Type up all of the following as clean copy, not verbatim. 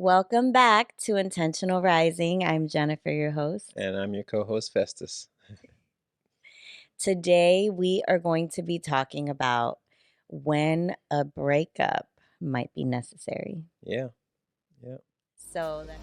Welcome back to Intentional Rising. I'm Jennifer, your host. And I'm your co-host Festus. Today, we are going to be talking about when a breakup might be necessary. Yeah, yeah. So, that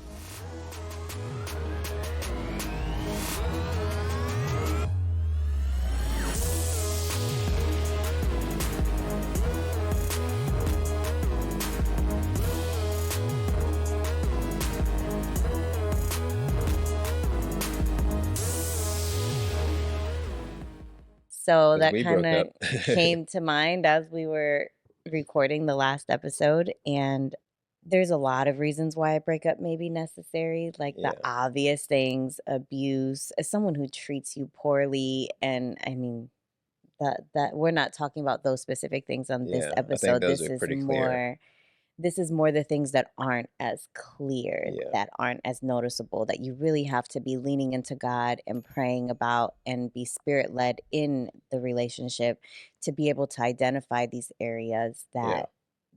so Because that we kind broke of up. came to mind as we were recording the last episode, and there's a lot of reasons why a breakup may be necessary, like the Yeah, obvious things, abuse, as someone who treats you poorly, and I mean that we're not talking about those specific things on this yeah. I think episode. those This are is pretty clear. more the things that aren't as clear, Yeah, that aren't as noticeable, that you really have to be leaning into God and praying about and be spirit led in the relationship to be able to identify these areas yeah,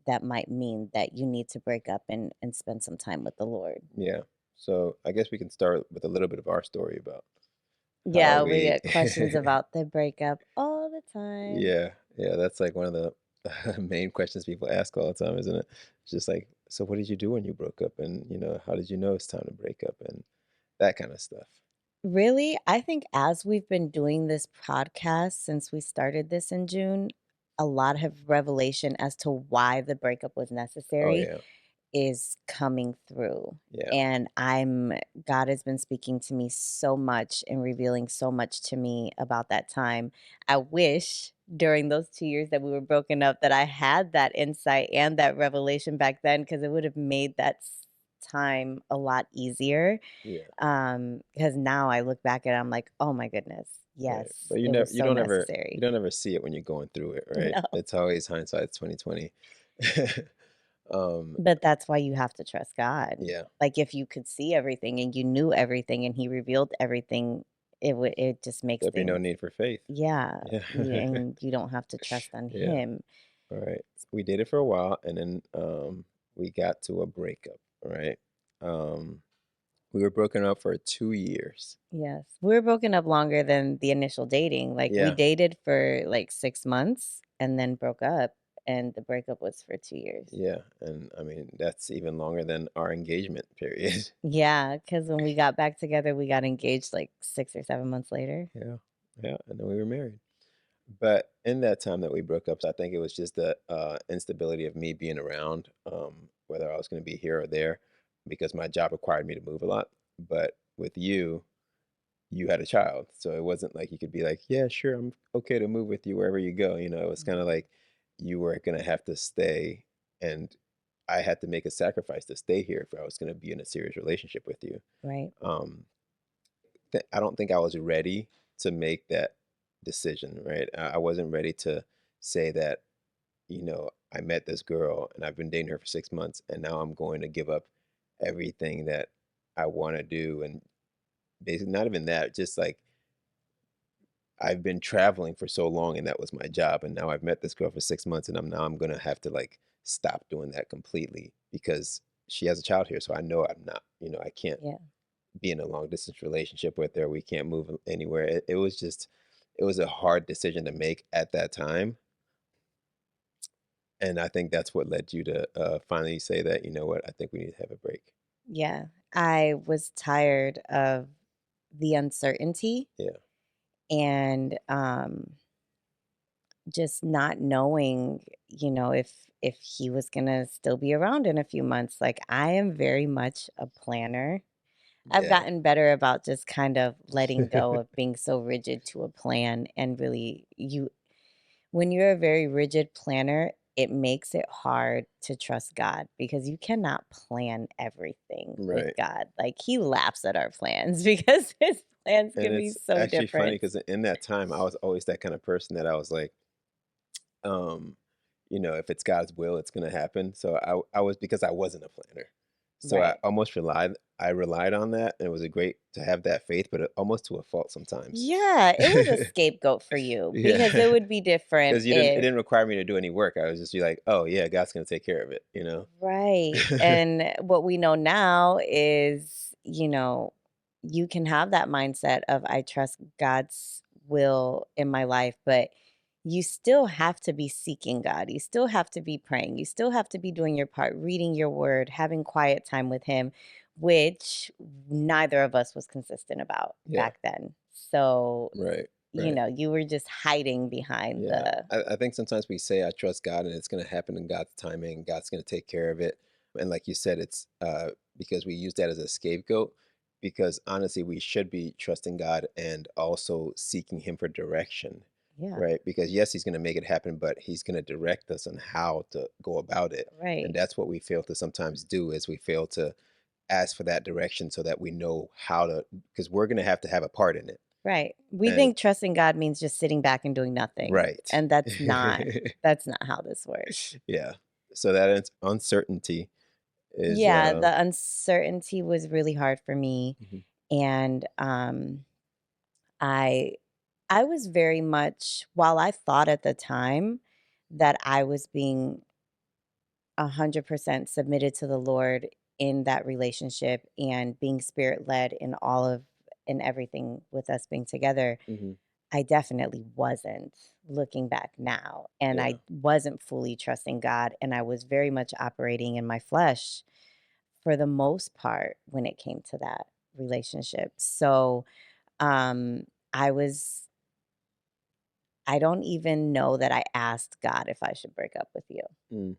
that might mean that you need to break up and spend some time with the Lord. yeah. So I guess we can start with a little bit of our story about how Yeah, we we. get questions about the breakup all the time. Yeah, yeah. That's like one of the main questions people ask all the time, isn't it? It's just like, so what did you do when you broke up, and how did you know it's time to break up, and that kind of stuff. Really? I think as we've been doing this podcast since we started this in June, a lot of revelation as to why the breakup was Oh necessary yeah, is coming through. yeah, And God has been speaking to me so much and revealing so much to me about that time. I wish during those 2 years that we were broken up that I had that insight and that revelation back then, because it would have made that time a lot easier. yeah. Because now I look back and I'm like, "Oh my goodness, Right. yes, But you it never was you so don't ever you necessary." don't ever see it when you're going through it, right? No, It's always hindsight's 2020. Um, but that's why you have to trust God. yeah, Like, if you could see everything and you knew everything and He revealed everything, it just makes there'd be no things. need for faith. Yeah, Yeah. yeah, and you don't have to trust on Yeah. Him. All right. We dated for a while and then we got to a breakup, right? Um, we were broken up for 2 years. Yes, we were broken up longer than the initial dating. Like, we Yeah. dated for like 6 months and then broke up, and the breakup was for 2 years. Yeah. And I mean, that's even longer than our engagement period. Yeah, because when we got back together, we got engaged, like, 6 or 7 months later. Yeah. Yeah. And then we were married. But in that time that we broke up, I think it was just the instability of me being around, whether I was going to be here or there, because my job required me to move a lot. But with you, you had a child, so it wasn't like you could be like, "Yeah, sure, I'm okay to move with you wherever you go." It was kind of Mhm. like you were going to have to stay, and I had to make a sacrifice to stay here if I was going to be in a serious relationship with you. Right. Um, I don't think I was ready to make that decision, right? I wasn't ready to say that, I met this girl and I've been dating her for 6 months and now I'm going to give up everything that I want to do. And basically, not even that, just like I've been traveling for so long and that was my job. And now I've met this girl for 6 months and I'm going to have to like stop doing that completely because she has a child here. So I know I'm not, I can't Yeah. be in a long distance relationship with her. We can't move anywhere. It was a hard decision to make at that time. And I think that's what led you to finally say that, you know what, I think we need to have a break. Yeah. I was tired of the uncertainty Yeah. and, just not knowing, if he was gonna still be around in a few months. Like, I am very much a planner. I've Yeah. gotten better about just kind of letting go of being so rigid to a plan, and really when you're a very rigid planner, it makes it hard to trust God because you cannot plan everything with Right. God. Like, He laughs at our plans because His plans And can be it's so actually funny different. because in that time, I was always that kind of person that I was like, um, if it's God's will, it's going to happen. So I was, because I wasn't a planner. So Right. I relied on that, and it was a great to have that faith, but almost to a fault sometimes. Yeah, it was a scapegoat for you because Yeah, it would be different because you didn't it if didn't require me to do any work. I was just be like, "Oh, yeah, God's gonna take care of it," you know? right. And what we know now is, you can have that mindset of I trust God's will in my life, but you still have to be seeking God. You still have to be praying. You still have to be doing your part, reading your word, having quiet time with him, which neither of us was consistent about Yeah, back then. So, right, right. you were just hiding behind Yeah, the I think sometimes we say I trust God and it's going to happen in God's timing. God's going to take care of it. And like you said, it's because we use that as a scapegoat. Because honestly, we should be trusting God and also seeking Him for direction, yeah, right? Because yes, He's going to make it happen, but He's going to direct us on how to go about it. And right. that's what we fail to sometimes do is we fail to ask for that direction so that we know how to, because we're going to have a part in it. Right. We And think trusting God means just sitting back and doing nothing, right. and that's not how this works. Yeah. So that uncertainty is, Yeah, the uncertainty was really hard for me, mhm, and, I I was very much while I thought at the time that I was being 100% submitted to the Lord in that relationship and being spirit-led in everything with us being together, mhm, I definitely wasn't looking back now, and yeah, I wasn't fully trusting God, and I was very much operating in my flesh for the most part when it came to that relationship. So, um, I was I don't even know that I asked God if I should break up with you. mm,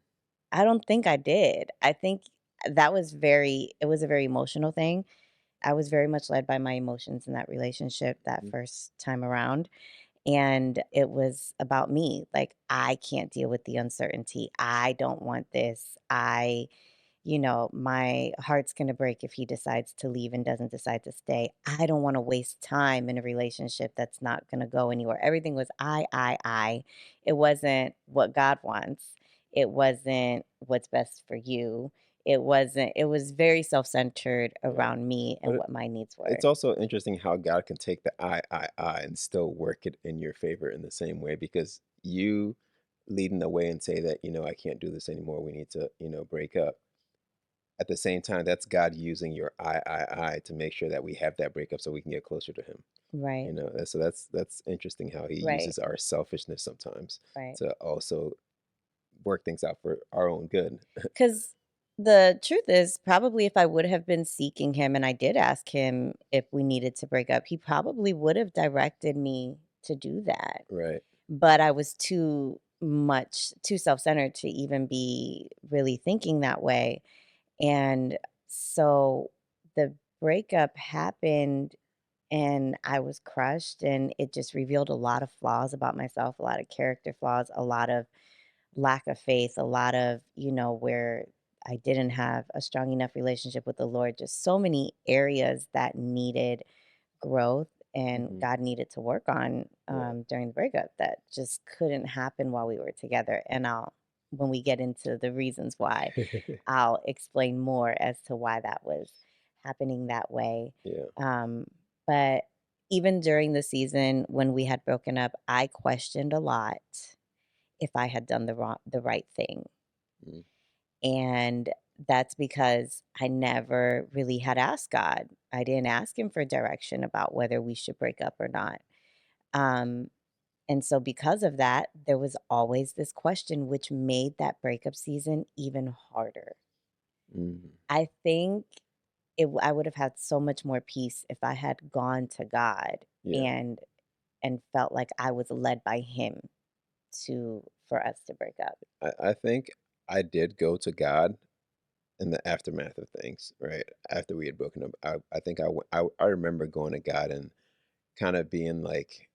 I don't think I did. I think it was a very emotional thing. I was very much led by my emotions in that relationship that mhm, first time around. And it was about me. Like, I can't deal with the uncertainty. I don't want this. My heart's going to break if he decides to leave and doesn't decide to stay. I don't want to waste time in a relationship that's not going to go anywhere. Everything was I. It wasn't what God wants. It wasn't what's best for you. It was very self centered yeah. around me But and what my needs were. it's also interesting how God can take the I, and still work it in your favor in the same way because you leading the way and say that, I can't do this anymore. We need to, break up. At the same time, that's God using your I to make sure that we have that breakup so we can get closer to Him. Right. So that's interesting how He Right. uses our selfishness sometimes Right. to also work things out for our own good. 'Cause the truth is, probably if I would have been seeking him and I did ask him if we needed to break up, he probably would have directed me to do that. Right. But I was too self-centered to even be really thinking that way. And so the breakup happened and I was crushed and it just revealed a lot of flaws about myself, a lot of character flaws, a lot of lack of faith, a lot of, where I didn't have a strong enough relationship with the Lord, just so many areas that needed growth and Hmm. God needed to work on Yeah. during the breakup that just couldn't happen while we were together. And when we get into the reasons why, I'll explain more as to why that was happening that way. Yeah. Um, but even during the season when we had broken up, I questioned a lot if I had done the right thing. Mm, And that's because I never really had asked God. I didn't ask him for direction about whether we should break up or not. Um, and so because of that, there was always this question which made that breakup season even harder. mhm. I think I would have had so much more peace if I had gone to God Yeah. and felt like I was led by him to for us to break up. I think I did go to God in the aftermath of things, right? After we had broken up, I think I remember going to God and kind of being like,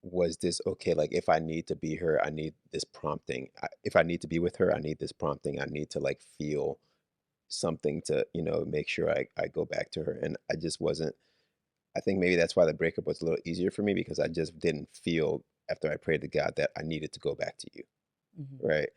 was this okay? Like, if I need to be her, I need this prompting. If I need to be with her, I need this prompting. I need to like feel something to, make sure I go back to her. And I just wasn't, I think maybe that's why the breakup was a little easier for me because I just didn't feel after I prayed to God that I needed to go back to you. Mhm. Right.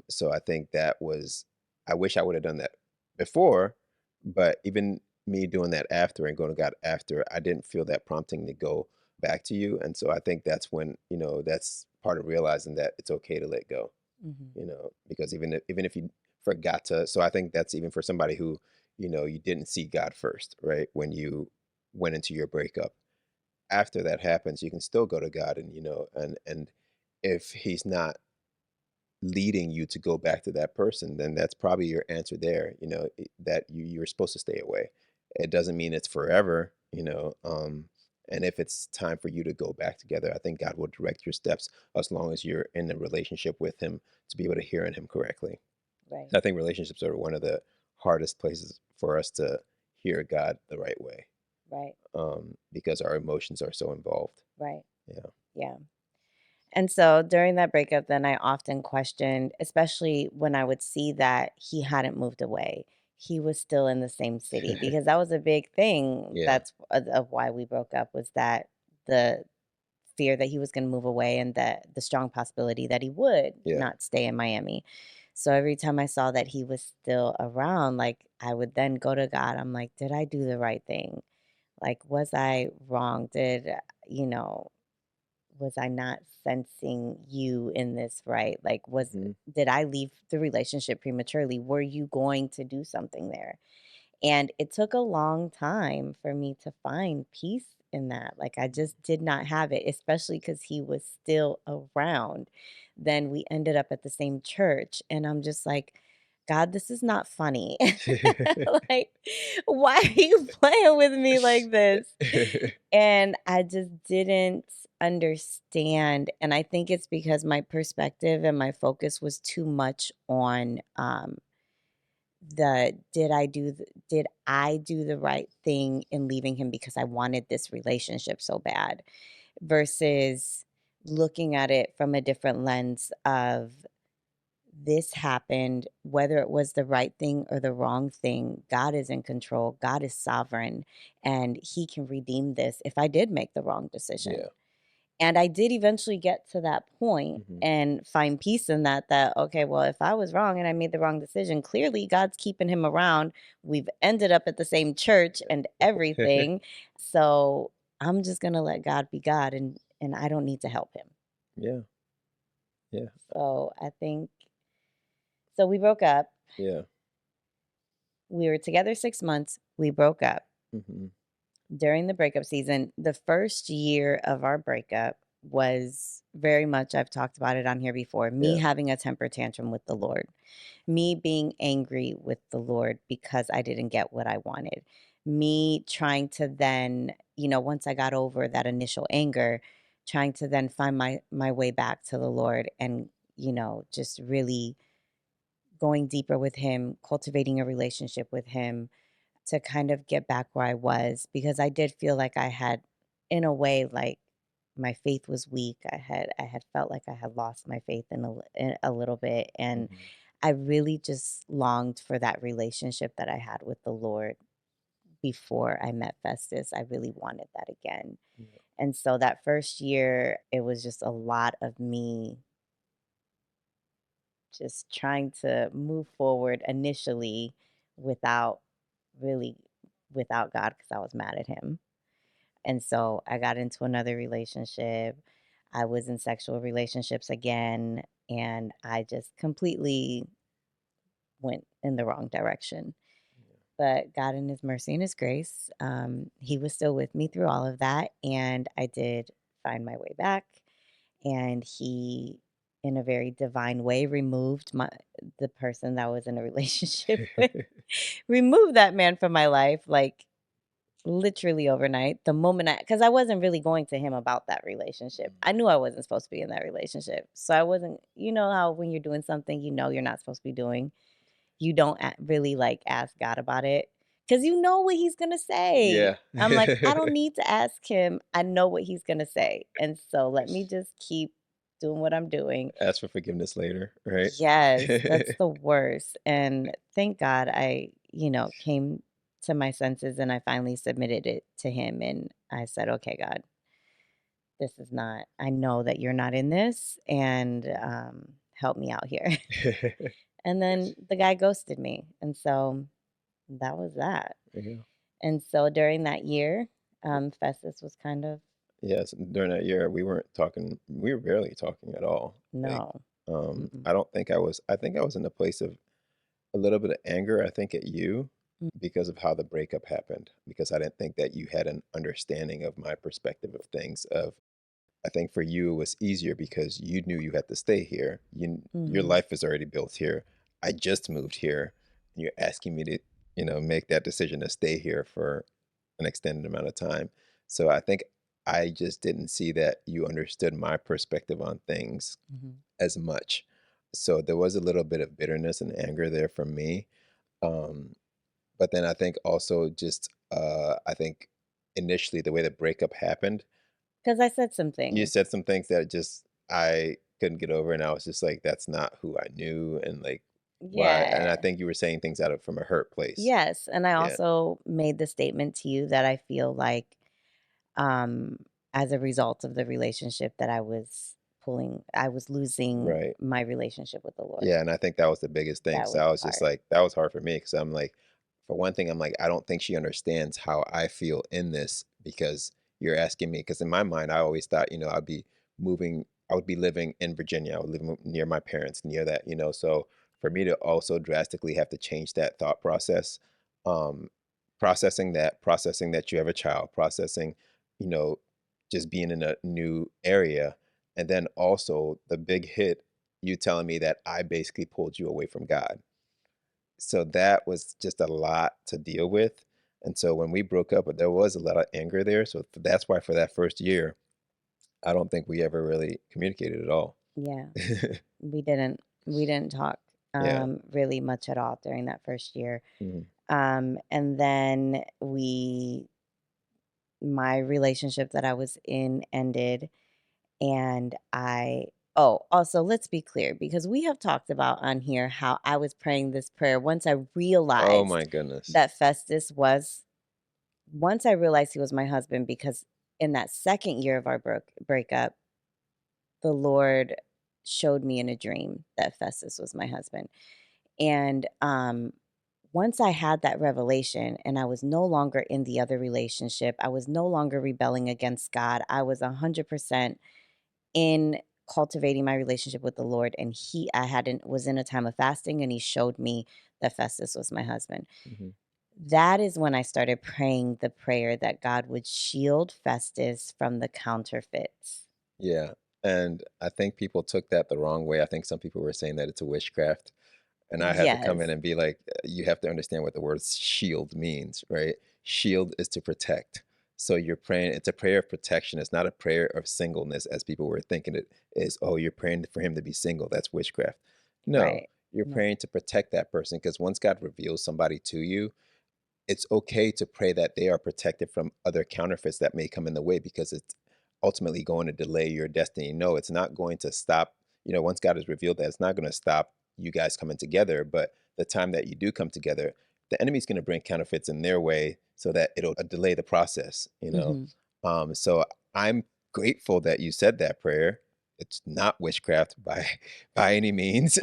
So I think that was, I wish I would have done that before, but even me doing that after and going to God after, I didn't feel that prompting to go back to you. And so I think that's when, that's part of realizing that it's okay to let go, Mhm. because even if you forgot to, so I think that's even for somebody who, you didn't see God first, right? When you went into your breakup. After that happens, you can still go to God and, and if he's not leading you to go back to that person, then that's probably your answer there, that you're supposed to stay away. It doesn't mean it's forever, and if it's time for you to go back together, I think God will direct your steps as long as you're in a relationship with him to be able to hear in him correctly. Right, I think relationships are one of the hardest places for us to hear God the right way, right, because our emotions are so involved. right. Yeah. Yeah. And so during that breakup, then I often questioned, especially when I would see that he hadn't moved away. He was still in the same city because that was a big thing. Yeah. That's of why we broke up, was that the fear that he was going to move away, and that the strong possibility that he would Yeah. not stay in Miami. So every time I saw that he was still around, like, I would then go to God. I'm like, did I do the right thing? Like, was I wrong? You know, was I not sensing you in this right? Like, Hmm. did I leave the relationship prematurely? Were you going to do something there? And it took a long time for me to find peace in that. Like, I just did not have it, especially because he was still around. Then we ended up at the same church. And I'm just like, God, this is not funny. Like, why are you playing with me like this? And I just didn't understand. And I think it's because my perspective and my focus was too much on the did I do the right thing in leaving him because I wanted this relationship so bad, versus looking at it from a different lens of, this happened, whether it was the right thing or the wrong thing. God is in control, God is sovereign, and he can redeem this if I did make the wrong decision. Yeah. And I did eventually get to that point Hmm. and find peace in that, okay, well, if I was wrong and I made the wrong decision, clearly God's keeping him around. We've ended up at the same church and everything. So I'm just going to let God be God, and I don't need to help him. Yeah. Yeah. So I think, so we broke up. Yeah. We were together 6 months. We broke up. Hmm. During the breakup season, the first year of our breakup was very much, I've talked about it on here before, me Yeah. having a temper tantrum with the Lord, me being angry with the Lord because I didn't get what I wanted, me trying to then, once I got over that initial anger, trying to then find my way back to the Lord, and just really going deeper with him, cultivating a relationship with him, to kind of get back where I was, because I did feel like I had, in a way, like, my faith was weak. I had felt like I had lost my faith in a little bit, and Hmm. I really just longed for that relationship that I had with the Lord before I met Festus. I really wanted that again. Yeah. And so that first year, it was just a lot of me just trying to move forward initially without really without God, because I was mad at him. And so I got into another relationship. I was in sexual relationships again, and I just completely went in the wrong direction. But God, in His mercy and His grace, He was still with me through all of that. And I did find my way back. And He, in a very divine way, removed the person that I was in a relationship with, Yeah. removed that man from my life. Like, literally overnight, the moment because I wasn't really going to him about that relationship. I knew I wasn't supposed to be in that relationship. So I wasn't, how when you're doing something you're not supposed to be doing, you don't really like ask God about it because you know what he's gonna say. Yeah. I'm like, I don't need to ask him. I know what he's gonna say. And so let me just keep doing what I'm doing. Ask for forgiveness later, right? Yes, that's the worst, and thank God I, came to my senses, and I finally submitted it to him, and I said, "Okay, God, this is not, I know that you're not in this, and, help me out here." And then the guy ghosted me, and so that was that. Yeah. And so during that year, Festus was kind of Yes, during that year, we weren't talking, we were barely talking at all. Like, no. Mm-mm. I don't think I think I was in a place of a little bit of anger, I think, at you Mm, because of how the breakup happened, because I didn't think that you had an understanding of my perspective of things. Of I think for you it was easier because you knew you had to stay here. Your mhm, life is already built here. I just moved here. And you're asking me to, make that decision to stay here for an extended amount of time. So I think I just didn't see that you understood my perspective on things mhm. as much. So there was a little bit of bitterness and anger there from me. Um, but then I think also just I think initially the way the breakup happened, 'Cause I said some you things. said some things that just I couldn't get over, and I was just like, "That's not who I knew," and like, why? And I Yeah. think you were saying things out of from a hurt place. Yes, and I Yeah. also made the statement to you that I feel like, um, as a result of the relationship that I was losing Right. my relationship with the Lord. Yeah, and I think that was the biggest thing. That So was I the was just part. like, that was hard for me because I'm like, for one thing, I'm like, I don't think she understands how I feel in this because you're asking me. Because in my mind, I always thought, I'd be moving, I would be living in Virginia. I would live near my parents, near that. So for me to also drastically have to change that thought process, um, processing that you have a child, processing, you know, just being in a new area. And then also the big hit, you telling me that I basically pulled you away from God. So that was just a lot to deal with. And so when we broke up, there was a lot of anger there. So that's why for that first year, I don't think we ever really communicated at all. Yeah, we didn't talk, Yeah. really much at all during that first year. Mhm. And then my relationship that I was in ended, and also, let's be clear because we have talked about on here how I was praying this prayer Oh my goodness. that Festus was once I realized he was my husband because in that second year of our breakup, the Lord showed me in a dream that Festus was my husband. And once I had that revelation and I was no longer in the other relationship, I was no longer rebelling against God. I was 100% in cultivating my relationship with the Lord. And I hadn't, was in a time of fasting and he showed me that Festus was my husband. Mhm. That is when I started praying the prayer that God would shield Festus from the counterfeits. Yeah. And I think people took that the wrong way. I think some people were saying that it's a witchcraft. And I had to come in Yes, and be like, you have to understand what the word shield means, right? Shield is to protect. So you're praying, it's a prayer of protection. It's not a prayer of singleness, as people were thinking it is. Oh, you're praying for him to be single. That's witchcraft. No, right. you're No. praying to protect that person because once God reveals somebody to you, it's okay to pray that they are protected from other counterfeits that may come in the way because it's ultimately going to delay your destiny. No, it's not going to stop. Once God has revealed that, it's not going to stop you guys coming together. But the time that you do come together, the enemy's going to bring counterfeits in their way so that it'll delay the process. Mhm. So I'm grateful that you said that prayer. It's not witchcraft by by any means.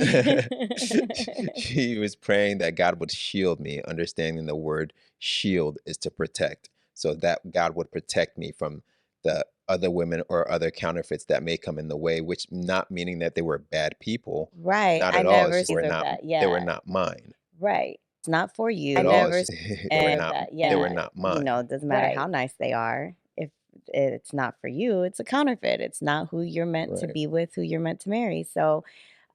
She was praying that God would shield me, understanding the word shield is to protect. So that God would protect me from the other women or other counterfeits that may come in the way, which not meaning that they were bad people. Right, Not I at all. It's never just either that, they were yeah, not mine. right. It's not for At you. all. It's just they were And not that, they were yeah, not mine. it doesn't matter how nice they are. If it's not for you, it's a counterfeit. It's not who you're meant to Right. be with, who you're meant to marry. So,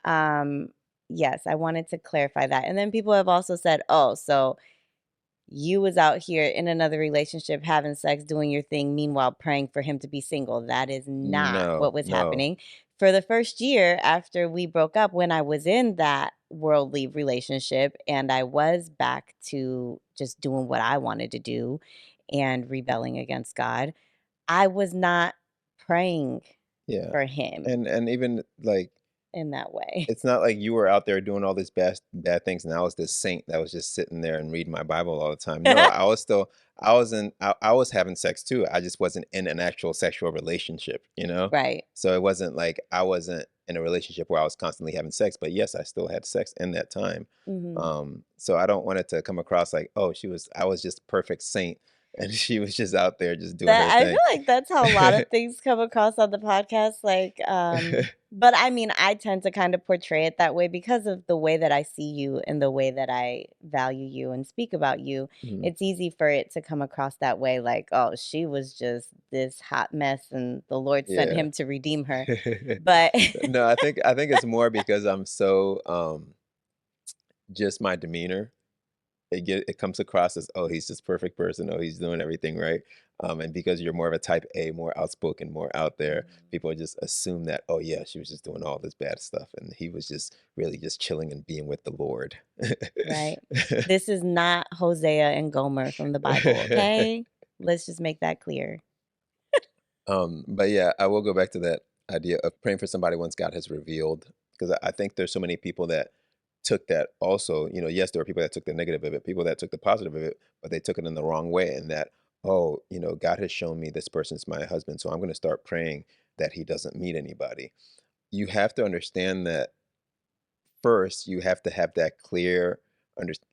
um, yes, I wanted to clarify that. And then people have also said, "Oh, so you was out here in another relationship having sex, doing your thing, meanwhile praying for him to be single." That is not No, what was no. happening. For the first year after we broke up, when I was in that worldly relationship and I was back to just doing what I wanted to do and rebelling against God, I was not praying Yeah. for him And even like in that way. it's not like you were out there doing all these bad things, and I was this saint that was just sitting there and reading my Bible all the time. No, I was having sex too. I just wasn't in an actual sexual relationship. Right. So it wasn't like I wasn't. in a relationship where I was constantly having sex, but yes, I still had sex in that time. Mhm. So I don't want it to come across like, oh, I was just perfect saint and she was just out there just doing That her I feel thing. like that's how a lot of things come across on the podcast, like, but I mean, I tend to kind of portray it that way because of the way that I see you and the way that I value you and speak about you. Mhm. It's easy for it to come across that way, like, "Oh, she was just this hot mess and the Lord sent Yeah. him to redeem her." But No, I think it's more because I'm so just my demeanor. It comes across as, "Oh, he's this perfect person. Oh, he's doing everything right." And because you're more of a type A, more outspoken, more out there, Mhm. people just assume that, "Oh, yeah, she was just doing all this bad stuff, and he was just really just chilling and being with the Lord." Right. This is not Hosea and Gomer from the Bible, okay? Let's just make that clear. But yeah, I will go back to that idea of praying for somebody once God has revealed, because I think there's so many people that took that also. Yes, there were people that took the negative of it, people that took the positive of it, but they took it in the wrong way. And that, oh, God has shown me this person's my husband, so I'm going to start praying that he doesn't meet anybody. You have to understand that first you have to have that clear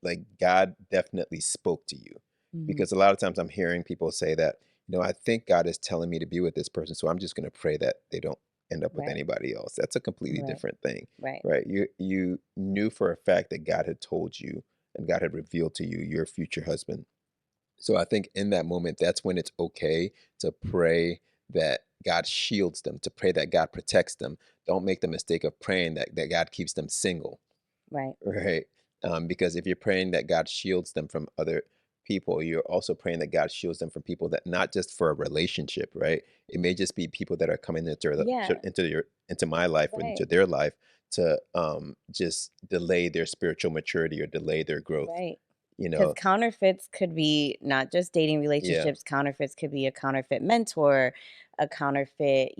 like God definitely spoke to you, Mhm. because a lot of times I'm hearing people say that, I think God is telling me to be with this person, so I'm just going to pray that they don't end up with Right, anybody else. That's a completely right, different thing, right. right? You knew for a fact that God had told you and God had revealed to you your future husband. So I think in that moment, that's when it's okay to pray that God shields them, to pray that God protects them. Don't make the mistake of praying that God keeps them single, Right, right? Because if you're praying that God shields them from other people, you're also praying that God shields them from people that, not just for a relationship, right? It may just be people that are coming yeah, into my life or right, into their life to just delay their spiritual maturity or delay their growth. right. You Because know, counterfeits could be not just dating yeah, relationships, counterfeits could be a counterfeit mentor, a counterfeit,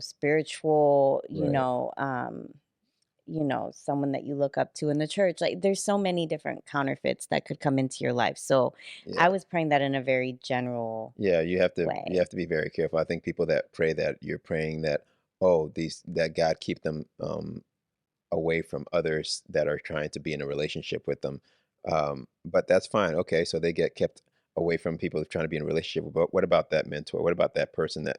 spiritual, right, someone that you look up to in the church. Like there's so many different counterfeits that could come into your life. So I yeah. was praying that in a very general Yeah, you way. have to be very careful. I think people that pray that, you're praying that, oh, these that God keep them away from others that are trying to be in a relationship with them. But that's fine. Okay, so they get kept away from people trying to be in a relationship. But what about that mentor? What about that person that,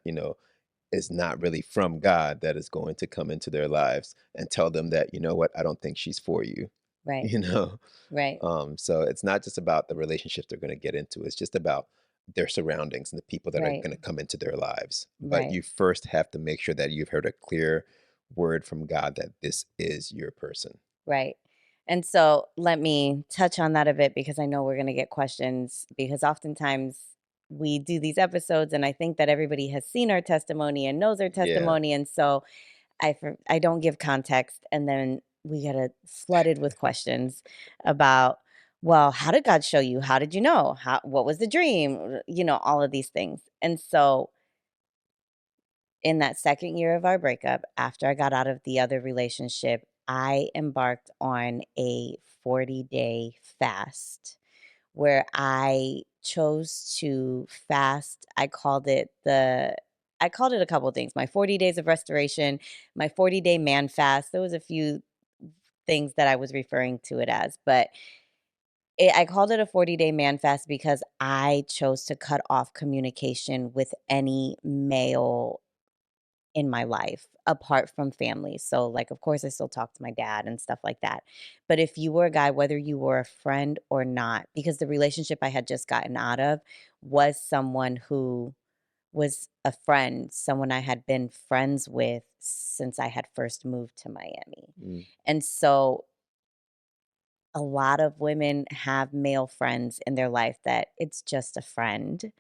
is not really from God, that is going to come into their lives and tell them that, you know what, I don't think she's for you. Right, You know? right, So it's not just about the relationships they're going to get into, it's just about their surroundings and the people that are right, going to come into their lives. But right. you first have to make sure that you've heard a clear word from God that this is your person. Right. And so let me touch on that a bit because I know we're going to get questions because oftentimes we do these episodes and I think that everybody has seen our testimony and knows our Yeah. testimony and so I don't give context and then we get flooded with questions about well, how did God show you? How did you know? What was the dream? All of these things. And so in that second year of our breakup, after I got out of the other relationship, I embarked on a 40-day fast where I chose to fast. I called it a couple things. My 40 days of restoration, my 40-day man fast. There was a few things that I was referring to it as, but I called it a 40-day man fast because I chose to cut off communication with any male in my life apart from family. So, like, of course, I still talk to my dad and stuff like that. But if you were a guy, whether you were a friend or not, because the relationship I had just gotten out of was someone who was a friend, someone I had been friends with since I had first moved to Miami. Mm, And so a lot of women have male friends in their life that it's just a friend,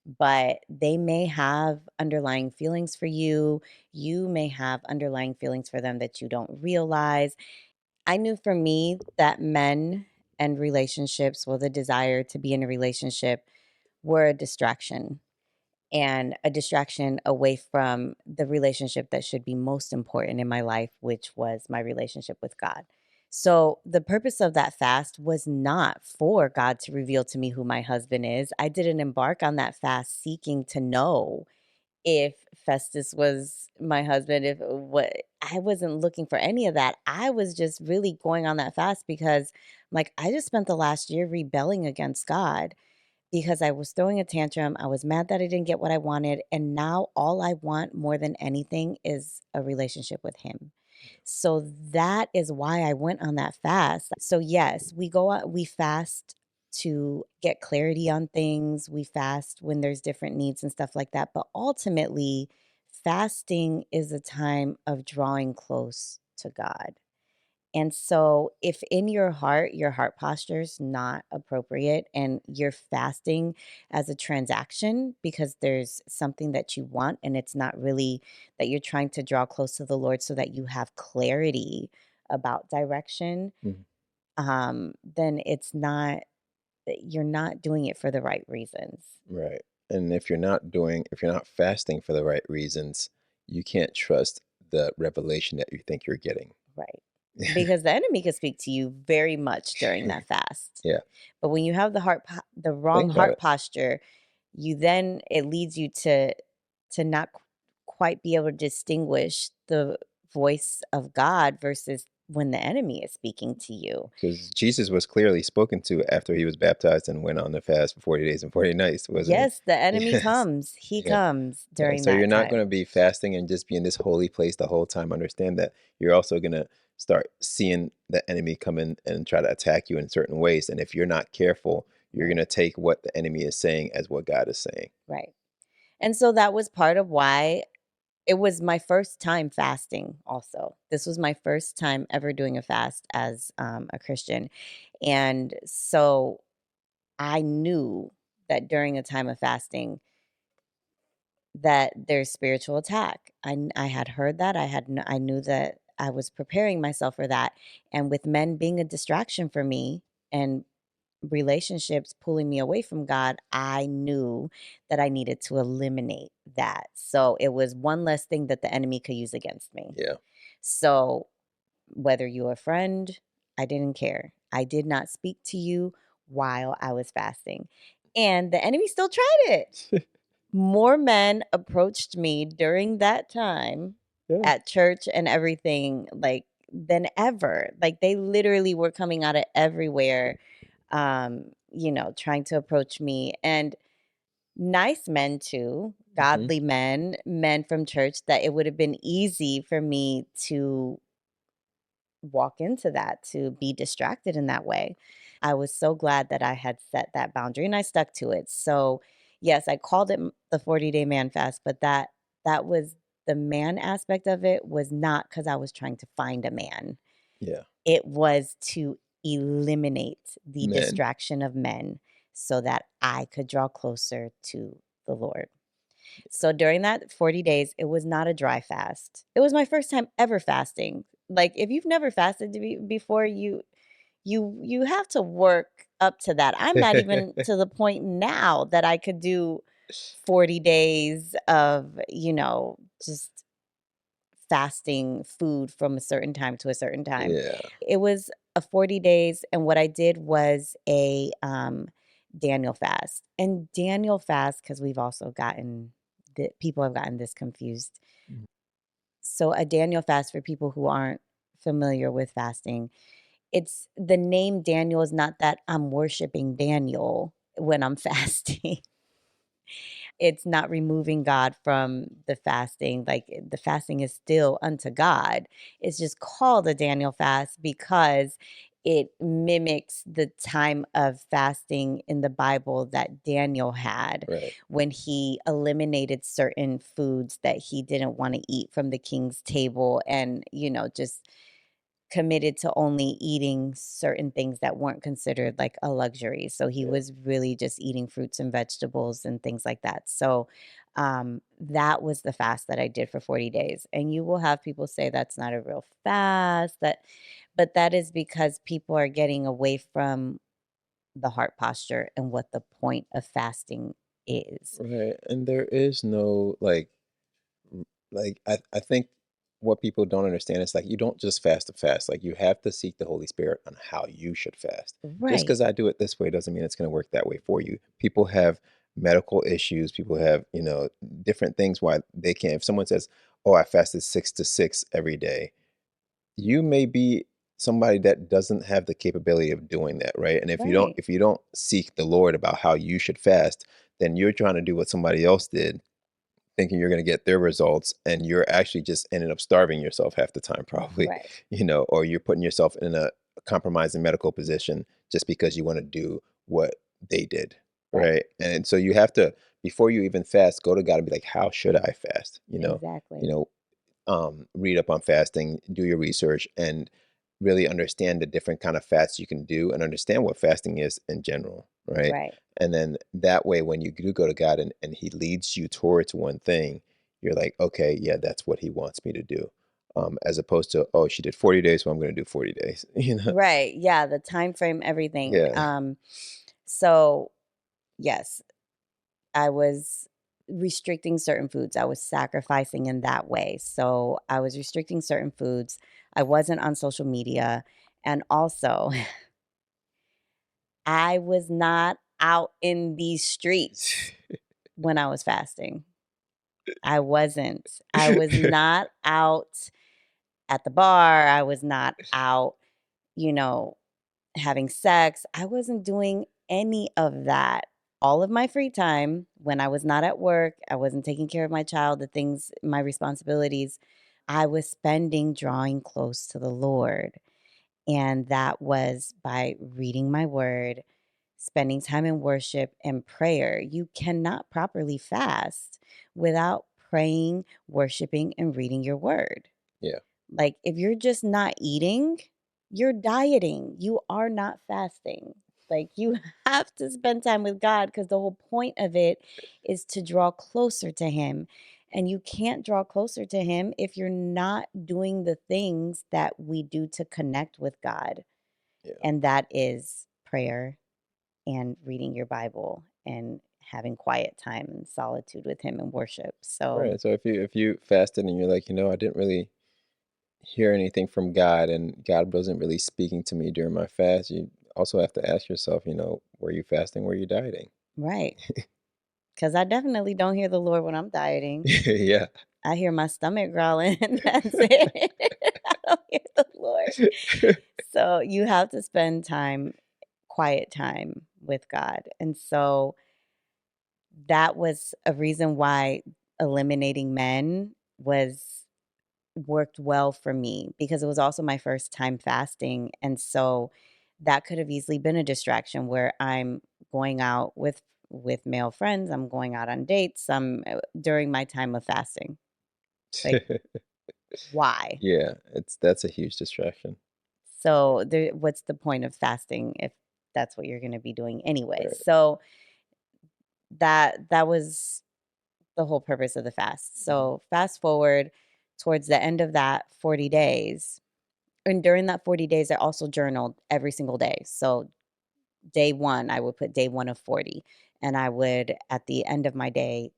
but they may have underlying feelings for you. You may have underlying feelings for them that you don't realize. I knew for me that men and relationships, well, the desire to be in a relationship were a distraction and a distraction away from the relationship that should be most important in my life, which was my relationship with God. So, the purpose of that fast was not for God to reveal to me who my husband is. I didn't embark on that fast seeking to know if Festus was my husband, if what I wasn't looking for any of that. I was just really going on that fast because like I just spent the last year rebelling against God because I was throwing a tantrum. I was mad that I didn't get what I wanted. And now all I want more than anything is a relationship with him. So that is why I went on that fast. So yes, we go out, we fast to get clarity on things. We fast when there's different needs and stuff like that. But ultimately, fasting is a time of drawing close to God. And so, if in your heart posture is not appropriate and you're fasting as a transaction because there's something that you want and it's not really that you're trying to draw close to the Lord so that you have clarity about direction, Mhm. then it's not, you're not doing it for the right reasons. Right. And if you're not fasting for the right reasons, you can't trust the revelation that you think you're getting. Right. Because the enemy can speak to you very much during that fast. Yeah. But when you have the wrong Think about heart it. posture, you then it leads you to not quite be able to distinguish the voice of God versus when the enemy is speaking to you. Because Jesus was clearly spoken to after he was baptized and went on the fast for 40 days and 40 nights, wasn't he? Yes, the enemy Yes. comes. He Yeah. comes Yeah. during So you're that not going to time. be fasting and just be in this holy place the whole time. Understand that you're also going to start seeing the enemy come in and try to attack you in certain ways. And if you're not careful, you're going Right. to take what the enemy is saying as what God is saying. Right. And so that was part of why it was my first time fasting also. This was my first time ever doing a fast as a Christian. And so I knew that during a time of fasting that there's spiritual attack. I had heard that. I knew that I was preparing myself for that. And with men being a distraction for me and relationships pulling me away from God, I knew that I needed to eliminate that. So it was one less thing that the enemy could use against me. Yeah. So whether you're a friend, I didn't care. I did not speak to you while I was fasting. And the enemy still tried it. More men approached me during that time Yeah. at church and everything, like, than ever. Like, they literally were coming out of everywhere, trying to approach me, and nice men too, Hmm. godly men, men from church that it would have been easy for me to walk into that, to be distracted in that way. I was so glad that I had set that boundary and I stuck to it. So, yes, I called it the 40-day man fast, but that was the man aspect of it was not cuz I was trying to find a man. Yeah. It was to eliminate the Men. distraction of men so that I could draw closer to the Lord. So during that 40 days, it was not a dry fast. It was my first time ever fasting. Like if you've never fasted before, you have to work up to that. I'm not even to the point now that I could do 40 days of, just fasting food from a certain time to a certain time. Yeah. It was a 40 days and what I did was a Daniel fast. And Daniel fast cuz we've also gotten people have gotten this confused. Mhm. So a Daniel fast for people who aren't familiar with fasting, it's the name Daniel is not that I'm worshiping Daniel when I'm fasting. It's not removing God from the fasting, like, the fasting is still unto God. It's just called a Daniel fast because it mimics the time of fasting in the Bible that Daniel had Right. when he eliminated certain foods that he didn't wanna eat from the king's table and, just committed to only eating certain things that weren't considered like a luxury. So he Yeah. was really just eating fruits and vegetables and things like that. So that was the fast that I did for 40 days. And you will have people say that's not a real fast, but that is because people are getting away from the heart posture and what the point of fasting is. Right. And there is no I think what people don't understand is like you don't just fast to fast. Like you have to seek the Holy Spirit on how you should fast. Just Right. because I do it this way doesn't mean it's going to work that way for you. People have medical issues, people have, different things why they can't. If someone says, "Oh, I fasted 6 to 6 every day," you may be somebody that doesn't have the capability of doing that, right? And Right, if you don't seek the Lord about how you should fast, then you're trying to do what somebody else did, thinking you're going to get their results, and you're actually just ended up starving yourself half the time probably, right, or you're putting yourself in a compromising medical position just because you want to do what they did, right. right? And so you have to, before you even fast, go to God and be like, how should I fast? You Exactly. know read up on fasting, do your research, and really understand the different kind of fasts you can do, and understand what fasting is in general, right? Right. And then that way, when you do go to God and He leads you towards one thing, you're like, okay, yeah, that's what He wants me to do. As opposed to, oh, she did 40 days, so I'm going to do 40 days. Right. Yeah, the time frame, everything. Yeah. So yes, I was restricting certain foods. I was sacrificing in that way. So I was restricting certain foods. I wasn't on social media. And also, I was not out in these streets when I was fasting. I wasn't. I was not out at the bar. I was not out, you know, having sex. I wasn't doing any of that. All of my free time when I was not at work, I wasn't taking care of my child, the things, my responsibilities, I was spending drawing close to the Lord. And that was by reading my word, spending time in worship and prayer. You cannot properly fast without praying, worshiping, and reading your word. Yeah. Like, if you're just not eating, you're dieting. You are not fasting. Like, you have to spend time with God because the whole point of it is to draw closer to Him. And you can't draw closer to Him if you're not doing the things that we do to connect with God. Yeah. And that is prayer and reading your Bible and having quiet time and solitude with Him and worship. So, Right. So if you fasted and you're like, I didn't really hear anything from God, and God wasn't really speaking to me during my fast, you also have to ask yourself, were you fasting? Were you dieting? right. Because I definitely don't hear the Lord when I'm dieting. Yeah. I hear my stomach growling, and that's it. I don't hear the Lord. So you have to spend time, quiet time with God. And so that was a reason why eliminating men was worked well for me because it was also my first time fasting. And so that could have easily been a distraction where I'm going out with male friends, I'm going out on dates, during my time of fasting. Like, why? Yeah, that's a huge distraction. So what's the point of fasting if that's what you're going to be doing anyway? Right. So that was the whole purpose of the fast. Mhm. So fast forward towards the end of that 40 days. And during that 40 days, I also journaled every single day. So day 1, I would put day 1 of 40, and I would, at the end of my day,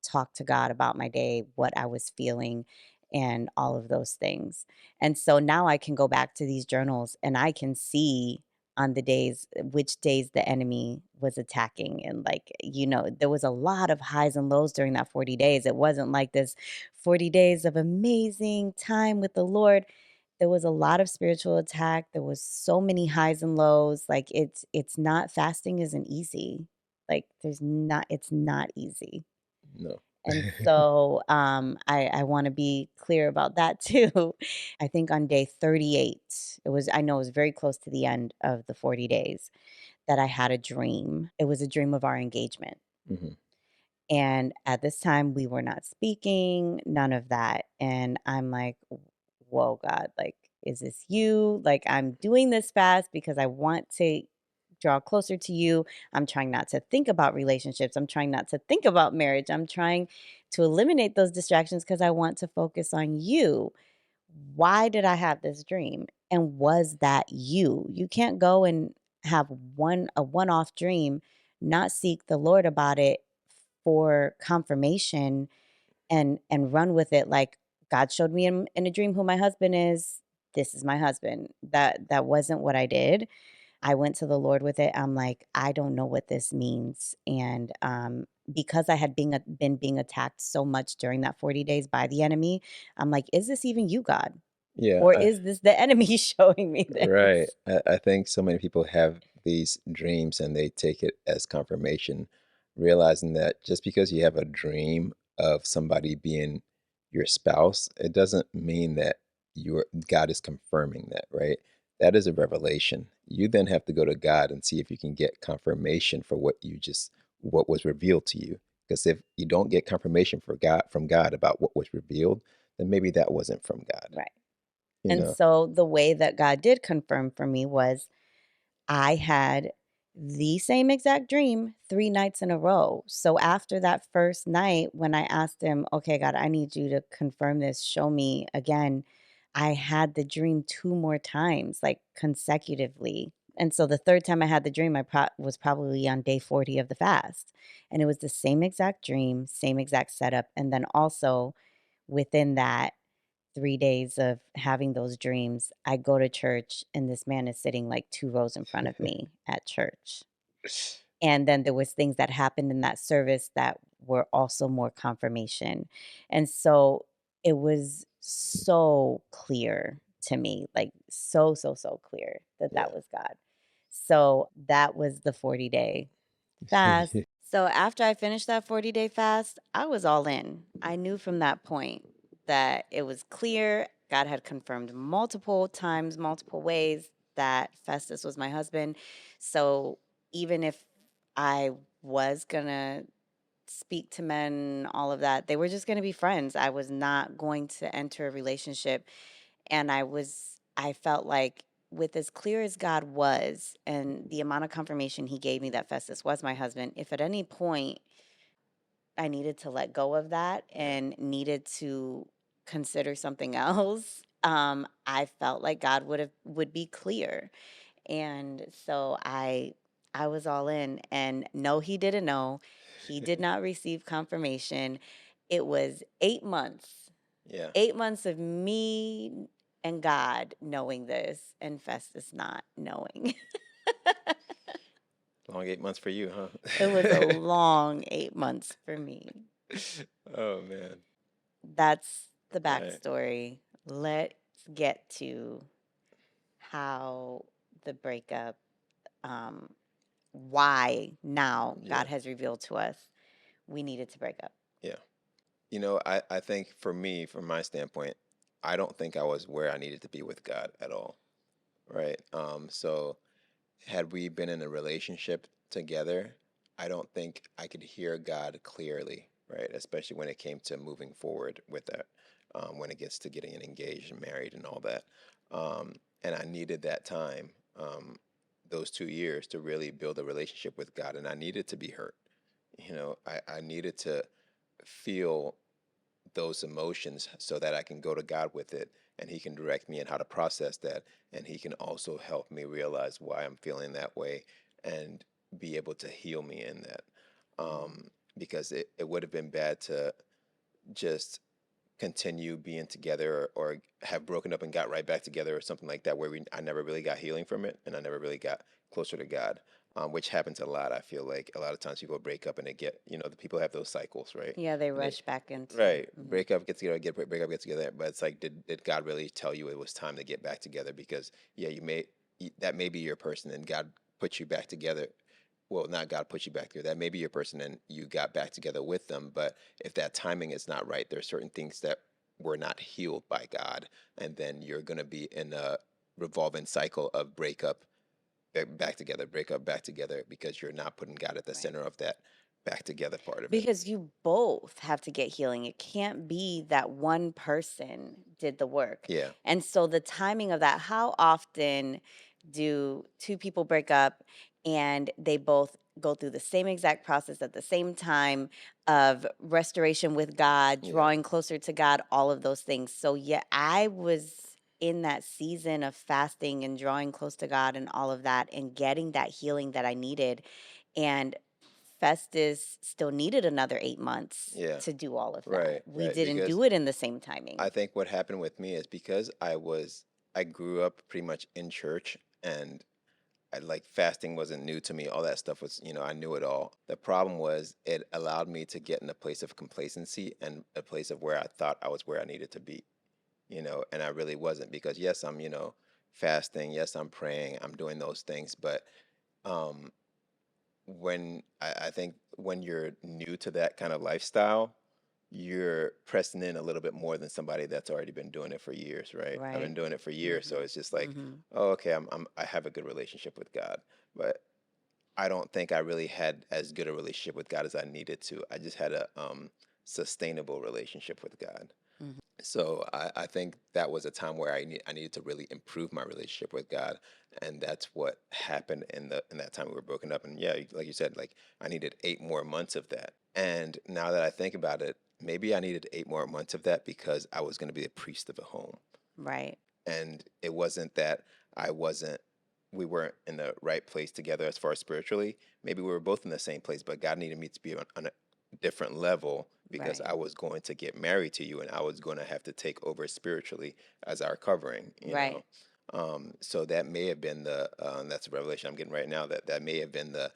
talk to God about my day, what I was feeling, and all of those things. And so now I can go back to these journals and I can see on the days which days the enemy was attacking. And like, there was a lot of highs and lows during that 40 days. It wasn't like this 40 days of amazing time with the Lord. There was a lot of spiritual attack. There was so many highs and lows. Like, it's not, fasting isn't easy. Like, it's not easy. No. And so, I wanna be clear about that too. I think on day 38, I know it was very close to the end of the 40 days, that I had a dream. It was a dream of our engagement. Mhm. And at this time, we were not speaking, none of that. And I'm like, whoa, God, like, is this you? Like, I'm doing this fast because I want to draw closer to you. I'm trying not to think about relationships. I'm trying not to think about marriage. I'm trying to eliminate those distractions because I want to focus on you. Why did I have this dream? And was that you? You can't go and have a one-off dream, not seek the Lord about it for confirmation and run with it like, God showed me in a dream who my husband is. This is my husband. That wasn't what I did. I went to the Lord with it. I'm like, "I don't know what this means." And, because I had been being attacked so much during that 40 days by the enemy, I'm like, "Is this even you, God? Yeah, Or is this the enemy showing me right. this?" I think so many people have these dreams and they take it as confirmation, realizing that just because you have a dream of somebody being your spouse, it doesn't mean that God is confirming that, right? That is a revelation. You then have to go to God and see if you can get confirmation for what was revealed to you. Because if you don't get confirmation from God about what was revealed, then maybe that wasn't from God, Right. you And know? so the way that God did confirm for me was I had the same exact dream 3 nights in a row. So after that first night, when I asked him, "Okay, God, I need you to confirm this, show me again," I had the dream 2 more times, like, consecutively. And so the 3rd time I had the dream, I was probably on day 40 of the fast. And it was the same exact dream, same exact setup, and then also within that 3 days of having those dreams, I go to church and this man is sitting like 2 rows in front of me at church. And then there was things that happened in that service that were also more confirmation. And so it was so clear to me, like so, so, so clear that Yeah. that was God. So that was the 40-day fast. So after I finished that 40-day fast, I was all in. I knew from that point that it was clear. God had confirmed multiple times, multiple ways that Festus was my husband. So even if I was going to speak to men, all of that, they were just going to be friends. I was not going to enter a relationship. And I felt like with as clear as God was and the amount of confirmation he gave me that Festus was my husband, if at any point I needed to let go of that Yeah. and needed to consider something else, I felt like God would be clear. And so I was all in, and no, he didn't know. He did not receive confirmation. It was 8 months. Yeah. 8 months of me and God knowing this and Festus not knowing. Long 8 months for you, It was a huh? long 8 months for me. Oh man. That's the Right. backstory. Let's get to how the breakup, um, why now Yeah. God has revealed to us we needed to break up. Yeah. I think for me, from my standpoint, I don't think I was where I needed to be with God at all. Right. So had we been in a relationship together, I don't think I could hear God clearly, right? Especially when it came to moving forward with that, when it gets to getting engaged and married and all that. Um, and I needed that time, those 2 years, to really build a relationship with God. And I needed to be hurt. I needed to feel those emotions so that I can go to God with it and He can direct me in how to process that. And He can also help me realize why I'm feeling that way and be able to heal me in that. Mm. Because it would have been bad to just continue being together or have broken up and got right back together or something like that where I never really got healing from it and I never really got closer to God, which happens a lot. I feel like a lot of times people break up and they get, the people have those cycles, right? Yeah, they And they rush back into. Right. Mhm. Break up, get together, break up, get together. But it's like, did God really tell you it was time to get back together? Because yeah, that may be your person, and God put you back together. Well, not God put you back together. That may be your person, and you got back together with them. But if that timing is not right, there are certain things that were not healed by God, and then you're gonna be in a revolving cycle of breakup, back together, breakup, back together, because you're not putting God at the Right. center of that back together part of it. Because you both have to get healing. It can't be that one person did the work. Yeah. And so the timing of that, how often do two people break up and they both go through the same exact process at the same time of restoration with God, Yeah. drawing closer to God, all of those things. So, yeah, I was in that season of fasting and drawing close to God and all of that and getting that healing that I needed. And Festus still needed another 8 months Yeah. to do all of that. Right, We right. didn't Because do it in the same I timing. think what happened with me is because I grew up pretty much in church and like fasting wasn't new to me. All that stuff was, I knew it all. The problem was it allowed me to get in a place of complacency and a place of where I thought I was where I needed to be, and I really wasn't because yes, I'm, fasting. Yes, I'm praying. I'm doing those things. But um, when I think when you're new to that kind of lifestyle, you're pressing in a little bit more than somebody that's already been doing it for years, right? I've been Right. doing it for years, so Mhm. it's just like, Mhm. oh, okay, I have a good relationship with God, but I don't think I really had as good a relationship with God as I needed to. I just had a sustainable relationship with God. Mhm. So I think that was a time where I needed to really improve my relationship with God, and that's what happened in that time we were broken up. And yeah, like you said, like I needed 8 more months of that. And now that I think about it, maybe I needed 8 more months of that because I was going to be a priest of a home, Right. and it wasn't that I wasn't we weren't in the right place together as far as spiritually. Maybe we were both in the same place, but God needed me to be on a different level because Right. I was going to get married to you and I was going to have to take over spiritually as our covering. Right. So that may have been that's a revelation I'm getting right now, that may have been the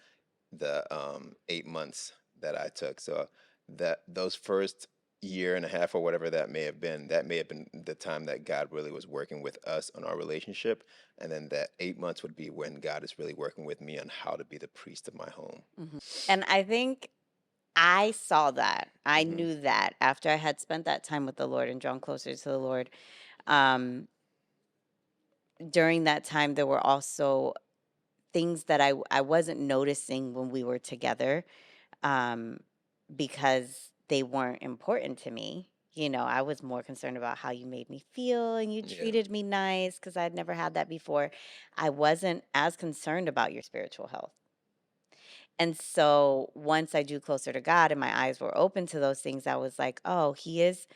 8 months that I took. So that those first year and a half or whatever that may have been the time that God really was working with us on our relationship. And then that 8 months would be when God is really working with me on how to be the priest of my home. Mhm. And I think I saw that. I Hmm. knew that after I had spent that time with the Lord and drawn closer to the Lord. Um, During that time, there were also things that I wasn't noticing when we were together, um, because they weren't important to me. I was more concerned about how you made me feel and you Yeah. treated me nice because I'd never had that before. I wasn't as concerned about your spiritual health. And so once I drew closer to God and my eyes were open to those things, I was like, oh, he's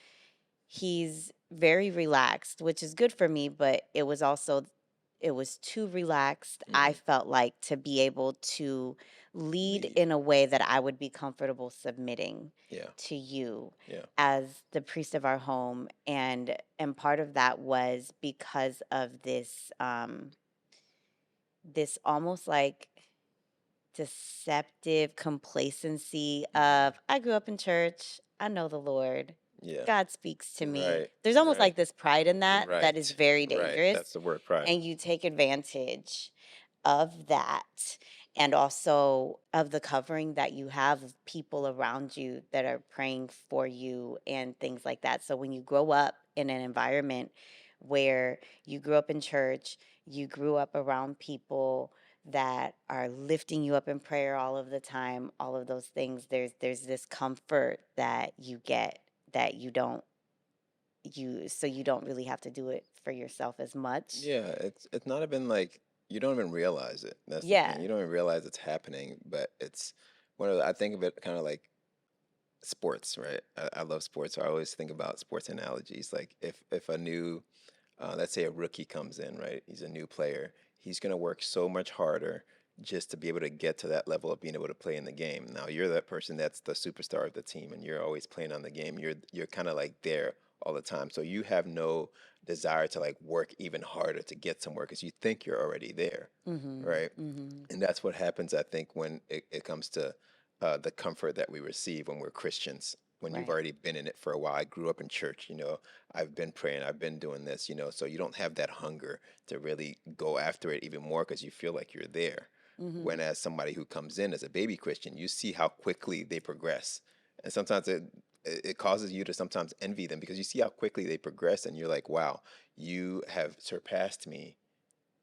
very relaxed, which is good for me, but it was too relaxed. I Hmm. felt like to be able to lead Lead. in a way that I would be comfortable submitting Yeah. to you Yeah. as the priest of our home. And part of that was because of this almost like deceptive complacency Hmm. of I grew up in church, I know the Lord, Yeah. God speaks to me. Right. There's almost Right. like this pride in that is Right. very Right. dangerous, That's the word pride. and you take advantage of that, and also of the covering that you have of people around you that are praying for you and things like that. So when you grow up in an environment where you grew up in church, you grew up around people that are lifting you up in prayer all of the time, all of those things, there's this comfort that you get that you don't really have to do it for yourself as much. Yeah, it's not even like you don't even realize it. That's the thing. Yeah. You don't even realize it's happening, but it's I think of it kind of like sports, right? I love sports, so I always think about sports analogies. Like if a new, let's say a rookie comes in, right? He's a new player. He's gonna work so much harder just to be able to get to that level of being able to play in the game. Now you're that person that's the superstar of the team, and you're always playing on the game. You're kind of like there all the time, so you have no desire to like work even harder to get somewhere because you think you're already there, Mhm. right? Mhm. And that's what happens, I think, when it comes to the comfort that we receive when we're Christians. When you've Right. already been in it for a while, I grew up in church, I've been praying, I've been doing this, so you don't have that hunger to really go after it even more because you feel like you're there. When Mhm. as somebody who comes in as a baby Christian, you see how quickly they progress, and sometimes it causes you to sometimes envy them because you see how quickly they progress, and you're like, wow, you have surpassed me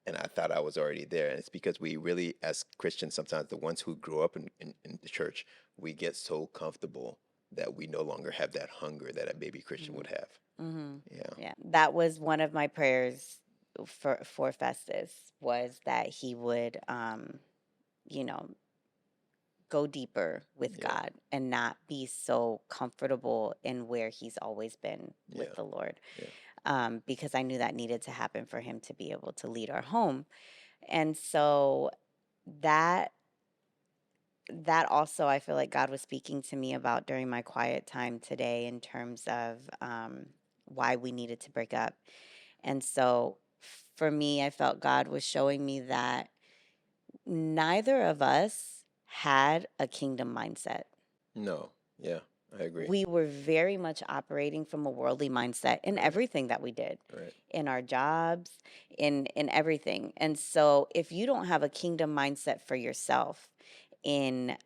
and I thought I was already there. And it's because we really, as Christians, sometimes the ones who grew up in the church, we get so comfortable that we no longer have that hunger that a baby Christian Mhm. would have. Mhm. Yeah. Yeah. That was one of my prayers for Festus, was that he would you know, go deeper with Yeah. God and not be so comfortable in where he's always been with Yeah. the Lord. Yeah. Because I knew that needed to happen for him to be able to lead our home. And so that that also I feel like God was speaking to me about during my quiet time today in terms of why we needed to break up. And so for me, I felt God was showing me that neither of us had a kingdom mindset. No. Yeah, I agree. We were very much operating from a worldly mindset in Right. everything that we did, Right. in our jobs, in everything. And so if you don't have a kingdom mindset for yourself, in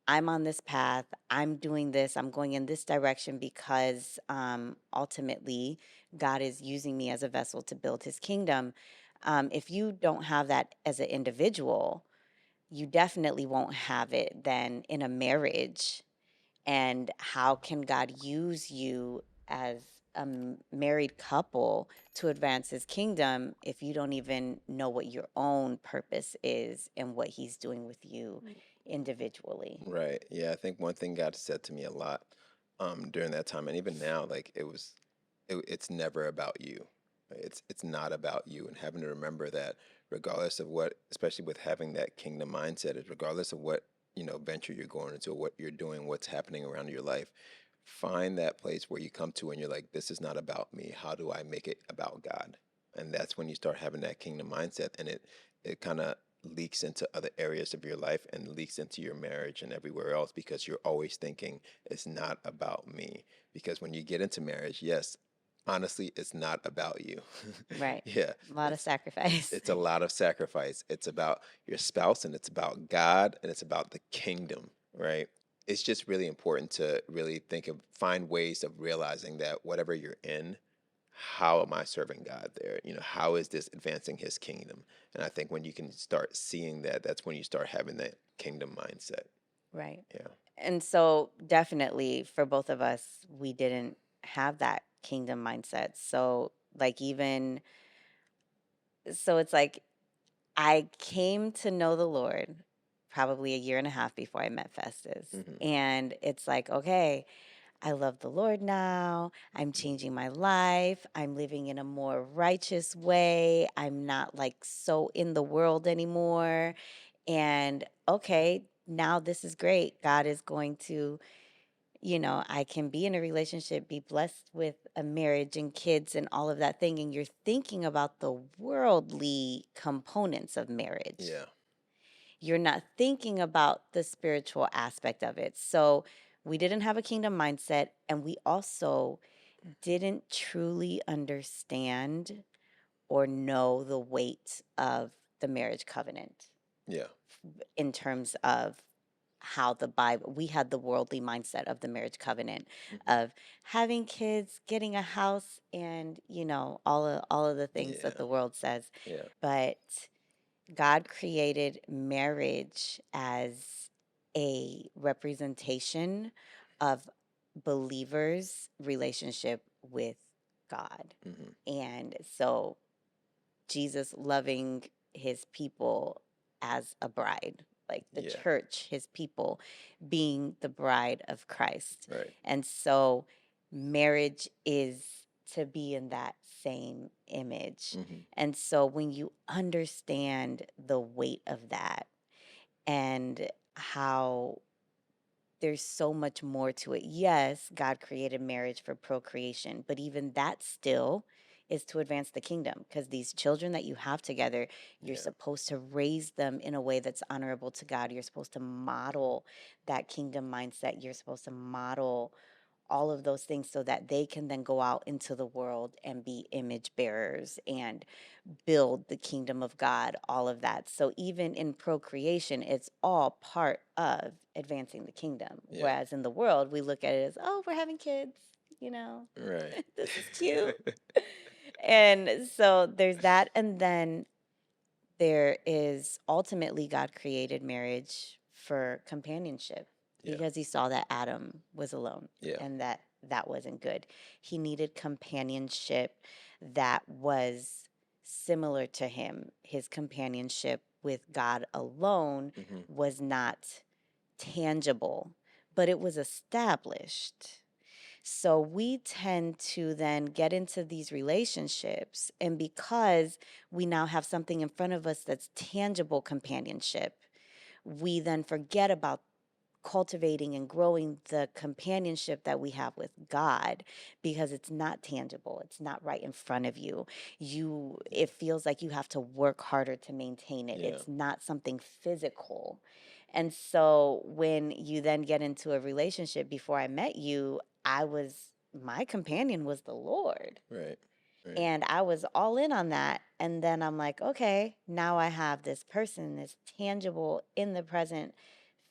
I'm on this path, I'm doing this, I'm going in this direction because ultimately God is using me as a vessel to build his kingdom. If you don't have that as an individual, you definitely won't have it then in a marriage. And how can God use you as a married couple to advance his kingdom if you don't even know what your own purpose is and what he's doing with you individually? Right. Yeah, I think one thing God said to me a lot during that time, and even now, like it's never about you. Right? It's not about you, and having to remember that regardless of what, especially with having that kingdom mindset, is regardless of what venture you're going into, what you're doing, what's happening around your life, find that place where you come to and you're like, this is not about me. How do I make it about God? And that's when you start having that kingdom mindset, and it kind of leaks into other areas of your life and leaks into your marriage and everywhere else because you're always thinking it's not about me. Because when you get into marriage, yes, honestly, it's not about you. Right. Yeah, A lot of it's sacrifice. it's a lot of sacrifice. It's about your spouse and it's about God and it's about the kingdom, right? It's just really important to really find ways of realizing that whatever you're in, how am I serving God there? How is this advancing his kingdom? And I think when you can start seeing that, that's when you start having that kingdom mindset. Right. Yeah. And so, definitely for both of us, we didn't have that kingdom mindset. So, like, even so, it's like I came to know the Lord probably a year and a half before I met Festus. Hmm. And it's like, okay, I love the Lord now. I'm changing my life. I'm living in a more righteous way. I'm not like so in the world anymore. And okay, now this is great. God is going to, I can be in a relationship, be blessed with a marriage and kids and all of that thing. And you're thinking about the worldly components of marriage. Yeah. You're not thinking about the spiritual aspect of it. So we didn't have a kingdom mindset. And we also didn't truly understand or know the weight of the marriage covenant Yeah. in terms of how the Bible, we had the worldly mindset of the marriage covenant Hmm. of having kids, getting a house, and all of the things that Yeah. the world says. Yeah. But God created marriage as a representation of believers' relationship with God. Hmm. And so Jesus loving his people as a bride, like the Yeah. church, his people being the bride of Christ. Right. And so marriage is to be in that same image. Hmm. And so when you understand the weight of that and how there's so much more to it. Yes, God created marriage for procreation, but even that still is to advance the kingdom because these children that you have together, you're Yeah. supposed to raise them in a way that's honorable to God. You're supposed to model that kingdom mindset. You're supposed to model all of those things so that they can then go out into the world and be image bearers and build the kingdom of God, all of that. So even in procreation, it's all part of advancing the kingdom. Yeah. Whereas in the world, we look at it as, oh, we're having kids, you know, Right. this is cute. And so there's that. And then there is ultimately God created marriage for companionship Yeah. because he saw that Adam was alone Yeah. and that wasn't good. He needed companionship that was similar to him. His companionship with God alone Hmm. was not tangible, but it was established. So we tend to then get into these relationships, and because we now have something in front of us that's tangible companionship, we then forget about cultivating and growing the companionship that we have with God, because it's not tangible. It's not right in front of you. Yeah. It feels like you have to work harder to maintain it. Yeah. It's not something physical. And so when you then get into a relationship, before I met you, my companion was the Lord. Right. Right. And I was all in on that. And then I'm like, okay, now I have this person, this tangible, in the present,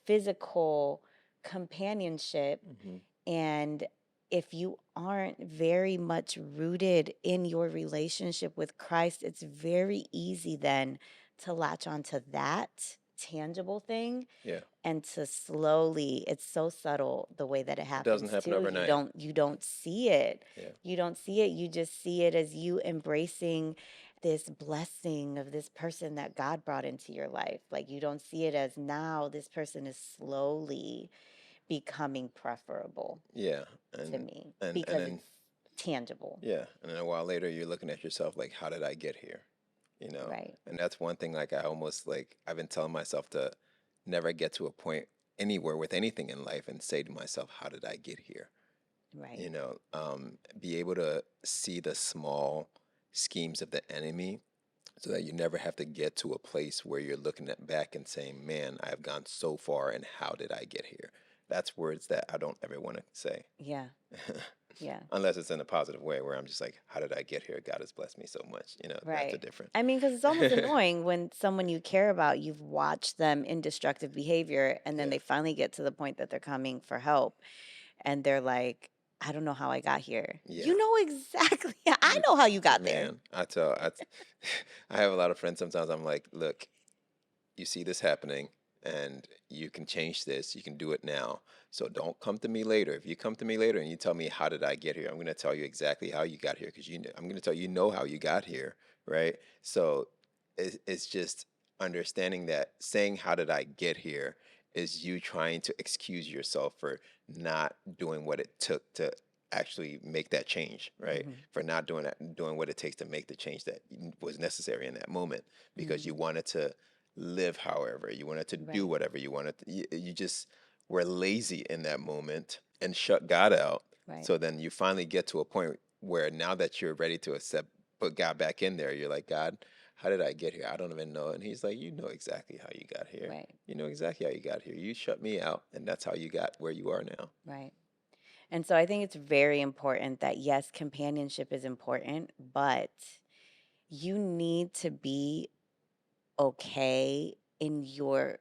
physical companionship. Hmm. And if you aren't very much rooted in your relationship with Christ, it's very easy then to latch onto that tangible thing, Yeah. and to slowly, it's so subtle the way that it It doesn't happens happen too. overnight. You don't see it. Yeah. You don't see it. You just see it as you embracing this blessing of this person that God brought into your life. Like, you don't see it as now this person is slowly becoming preferable Yeah. to And me and because then it's tangible. yeah, and then a while later you're looking at yourself like, how did I get here? You know? Right. And that's one thing like I almost like I've been telling myself to never get to a point anywhere with anything in life and say to myself, how did I get here? Right. Be able to see the small schemes of the enemy so that you never have to get to a place where you're looking at back and saying, man, I've gone so far and how did I get here? That's words that I don't ever want to say. Yeah. Yeah. Unless it's in a positive way where I'm just like, how did I get here? God has blessed me so much. That's a Right. different. I mean, because it's almost annoying when someone you care about, you've watched them in destructive behavior, and then Yeah. they finally get to the point that they're coming for help, and they're like, I don't know how I got here. Yeah. You know exactly. I You, know how you got there. man, I have a lot of friends sometimes I'm like, look, you see this happening and you can change this, you can do it now. So don't come to me later. If you come to me later and you tell me how did I get here, I'm going to tell you exactly how you got here because I'm going to tell you know how you got here, right? So it's just understanding that saying how did I get here is you trying to excuse yourself for not doing what it took to actually make that change, right? Hmm. For not doing what it takes to make the change that was necessary in that moment because you Hmm. wanted to live however you wanted to do Right. whatever you wanted you just were lazy in that moment and shut God out. Right. So then you finally get to a point where now that you're ready to accept put God back in there, you're like, God, how did I get here? I don't even know. And he's like, you know exactly how you got here. Right. You know exactly how you got here. You shut me out and that's how you got where you are now. Right. And so I think it's very important that, yes, companionship is important, but you need to be okay in your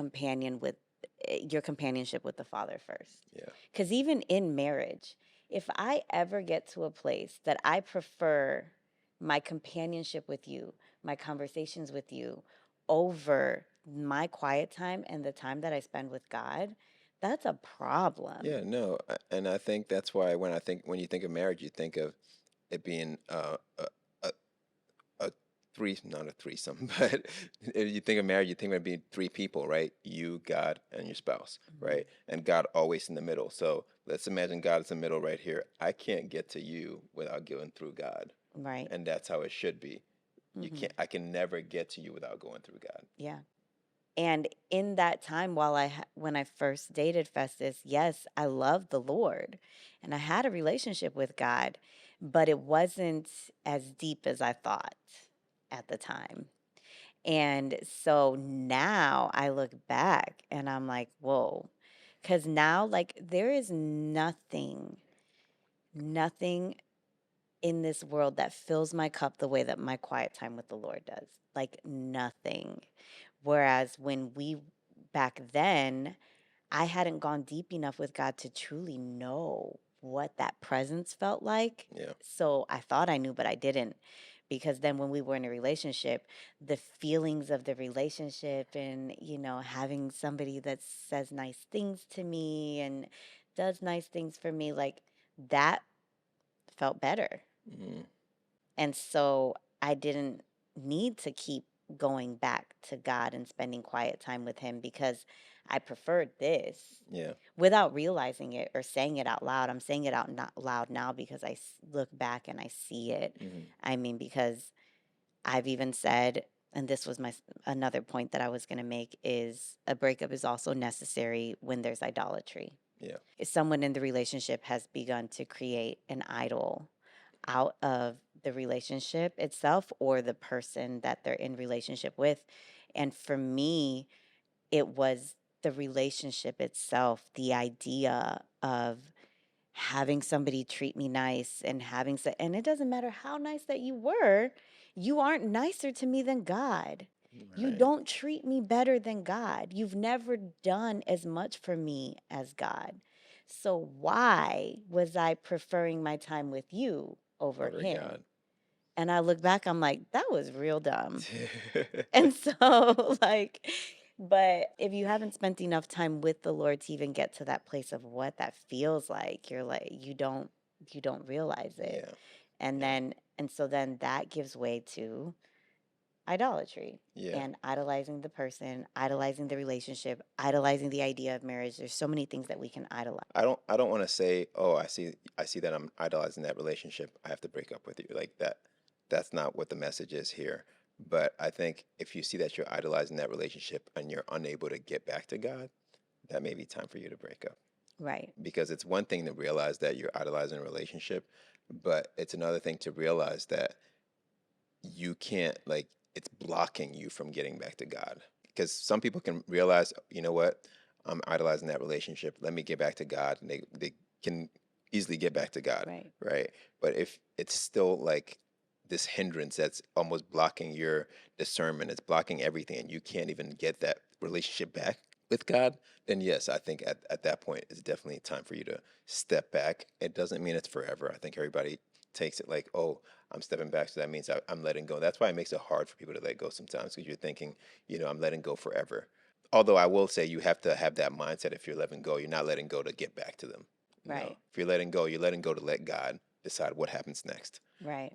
companionship with the Father first. Yeah. Because even in marriage, if I ever get to a place that I prefer my companionship with you, my conversations with you, over my quiet time and the time that I spend with God, that's a problem. Yeah, no, and I think that's why when you think of marriage, you think of it being a a not a threesome, but if you think of marriage, you think of it being three people, right? You, God, and your spouse, Hmm. right? And God always in the middle. So let's imagine God is in the middle right here. I can't get to you without going through God, Right. and that's how it should be. You Hmm. can't. I can never get to you without going through God. Yeah. And in that time, when I first dated Festus, yes, I loved the Lord and I had a relationship with God, but it wasn't as deep as I thought at the time. And so now I look back and I'm like, whoa, because now, like, there is nothing in this world that fills my cup the way that my quiet time with the Lord does. Like, nothing. Whereas back then, I hadn't gone deep enough with God to truly know what that presence felt like. Yeah. So I thought I knew, but I didn't. Because then when we were in a relationship, the feelings of the relationship and, having somebody that says nice things to me and does nice things for me, like, that felt better. Hmm. And so I didn't need to keep going back to God and spending quiet time with Him because I preferred this Yeah. without realizing it or saying it out loud. I'm saying it out not loud now because I look back and I see it. Hmm. I mean, because I've even said, and this was another point that I was going to make, is a breakup is also necessary when there's idolatry. Yeah. If someone in the relationship has begun to create an idol out of the relationship itself or the person that they're in relationship with. And for me, it was the relationship itself, the idea of having somebody treat me nice and and it doesn't matter how nice that you aren't nicer to me than God. You Right. don't treat me better than God. You've never done as much for me as God. So why was I preferring my time with you over Over him? God. And I look back, I'm like, that was real dumb. And so, like, but if you haven't spent enough time with the Lord to even get to that place of what that feels like, you're like, you don't realize it. Yeah. And Yeah. then that gives way to idolatry Yeah. and idolizing the person, idolizing the relationship, idolizing the idea of marriage. There's so many things that we can idolize. I don't want to say, "Oh, I see that I'm idolizing that relationship. I have to break up with you." Like that. That's not what the message is here. But I think if you see that you're idolizing that relationship and you're unable to get back to God, that may be time for you to break up. Right, Because it's one thing to realize that you're idolizing a relationship, but it's another thing to realize that you can't, like, it's blocking you from getting back to God. Because some people can realize, you know what, I'm idolizing that relationship. Let me get back to God, and they can easily get back to God, right, right? But if it's still like this hindrance that's almost blocking your discernment, it's blocking everything, and you can't even get that relationship back with God, then yes, I think at that point it's definitely time for you to step back. It doesn't mean it's forever. I think everybody takes it like, oh, I'm stepping back, so that means I'm letting go. That's why it makes it hard for people to let go sometimes because you're thinking, I'm letting go forever. Although I will say you have to have that mindset if you're letting go. You're not letting go to get back to them. right, If you're letting go, you're letting go to let God decide what happens next. right,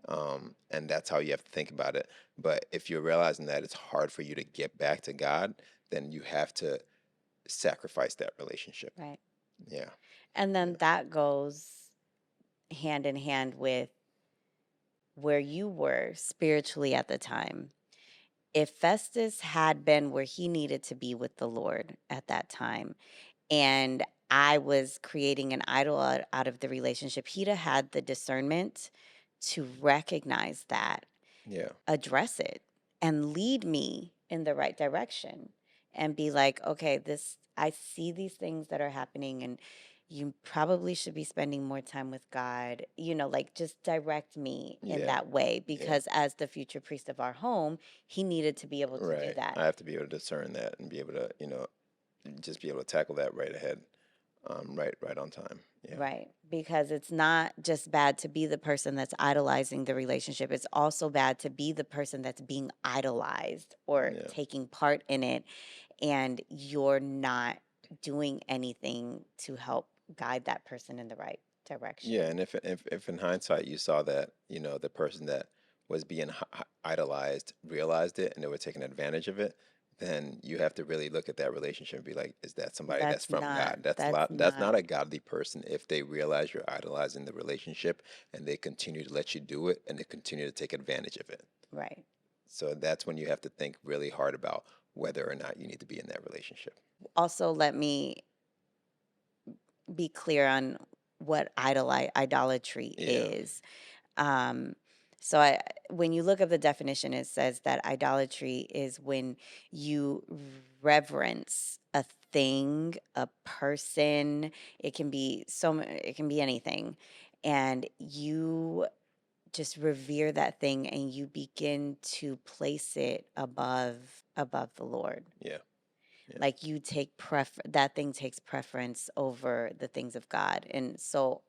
And that's how you have to think about it. But if you're realizing that it's hard for you to get back to God, then you have to sacrifice that relationship. right. Yeah. And Yeah. then that goes hand in hand with where you were spiritually at the time. If Festus had been where he needed to be with the Lord at that time, and I was creating an idol out of the relationship, he'd have had the discernment to recognize that, Yeah. address it, and lead me in the right direction and be like, okay, I see these things that are happening, and you probably should be spending more time with God, like just direct me in Yeah. that way. Yeah. Because as the future priest of our home, he needed to be able to do Right. that. I have to be able to discern that and be able to, just be able to tackle that right ahead, right on time. Yeah. Right. Because it's not just bad to be the person that's idolizing the relationship. It's also bad to be the person that's being idolized or Yeah. taking part in it, and you're not doing anything to help guide that person in the right Yeah, direction. and if in hindsight you saw that, the person that was being idolized realized it and they were taking advantage of it, then you have to really look at that relationship and be like, is that somebody that's That's from not, God? That's not not a godly person if they realize you're idolizing the relationship and they continue to let you do it and they continue to take advantage of it. right. So that's when you have to think really hard about whether or not you need to be in that relationship. Also, let me be clear on what idolatry Yeah. is. Um, so when you look up the definition, it says that idolatry is when you reverence a thing, a person. It can be it can be anything, and you just revere that thing, and you begin to place it above the Lord. Yeah. Yeah. Like you take that thing takes preference over the things of God, and so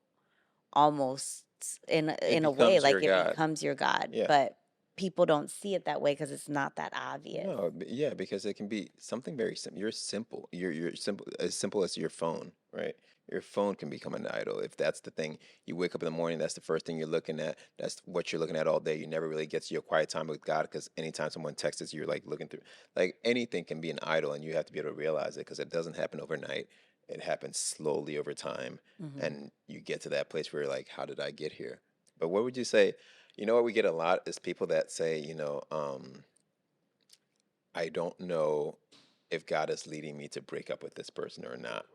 almost It in a way becomes your like it God. becomes your God, Yeah. but people don't see it that way because it's not that obvious. No, yeah, because it can be something very simple. You're simple. You're simple as your phone, right? Your phone can become an idol if that's the thing. You wake up in the morning, that's the first thing you're looking at. That's what you're looking at all day. You never really get to your quiet time with God because anytime someone texts you, you're like looking through. Like anything can be an idol, and you have to be able to realize it because it doesn't happen overnight. It happens slowly over time, Hmm. and you get to that place where you're like, how did I get here? But what would you say? You know what we get a lot is people that say, I don't know if God is leading me to break up with this person or not.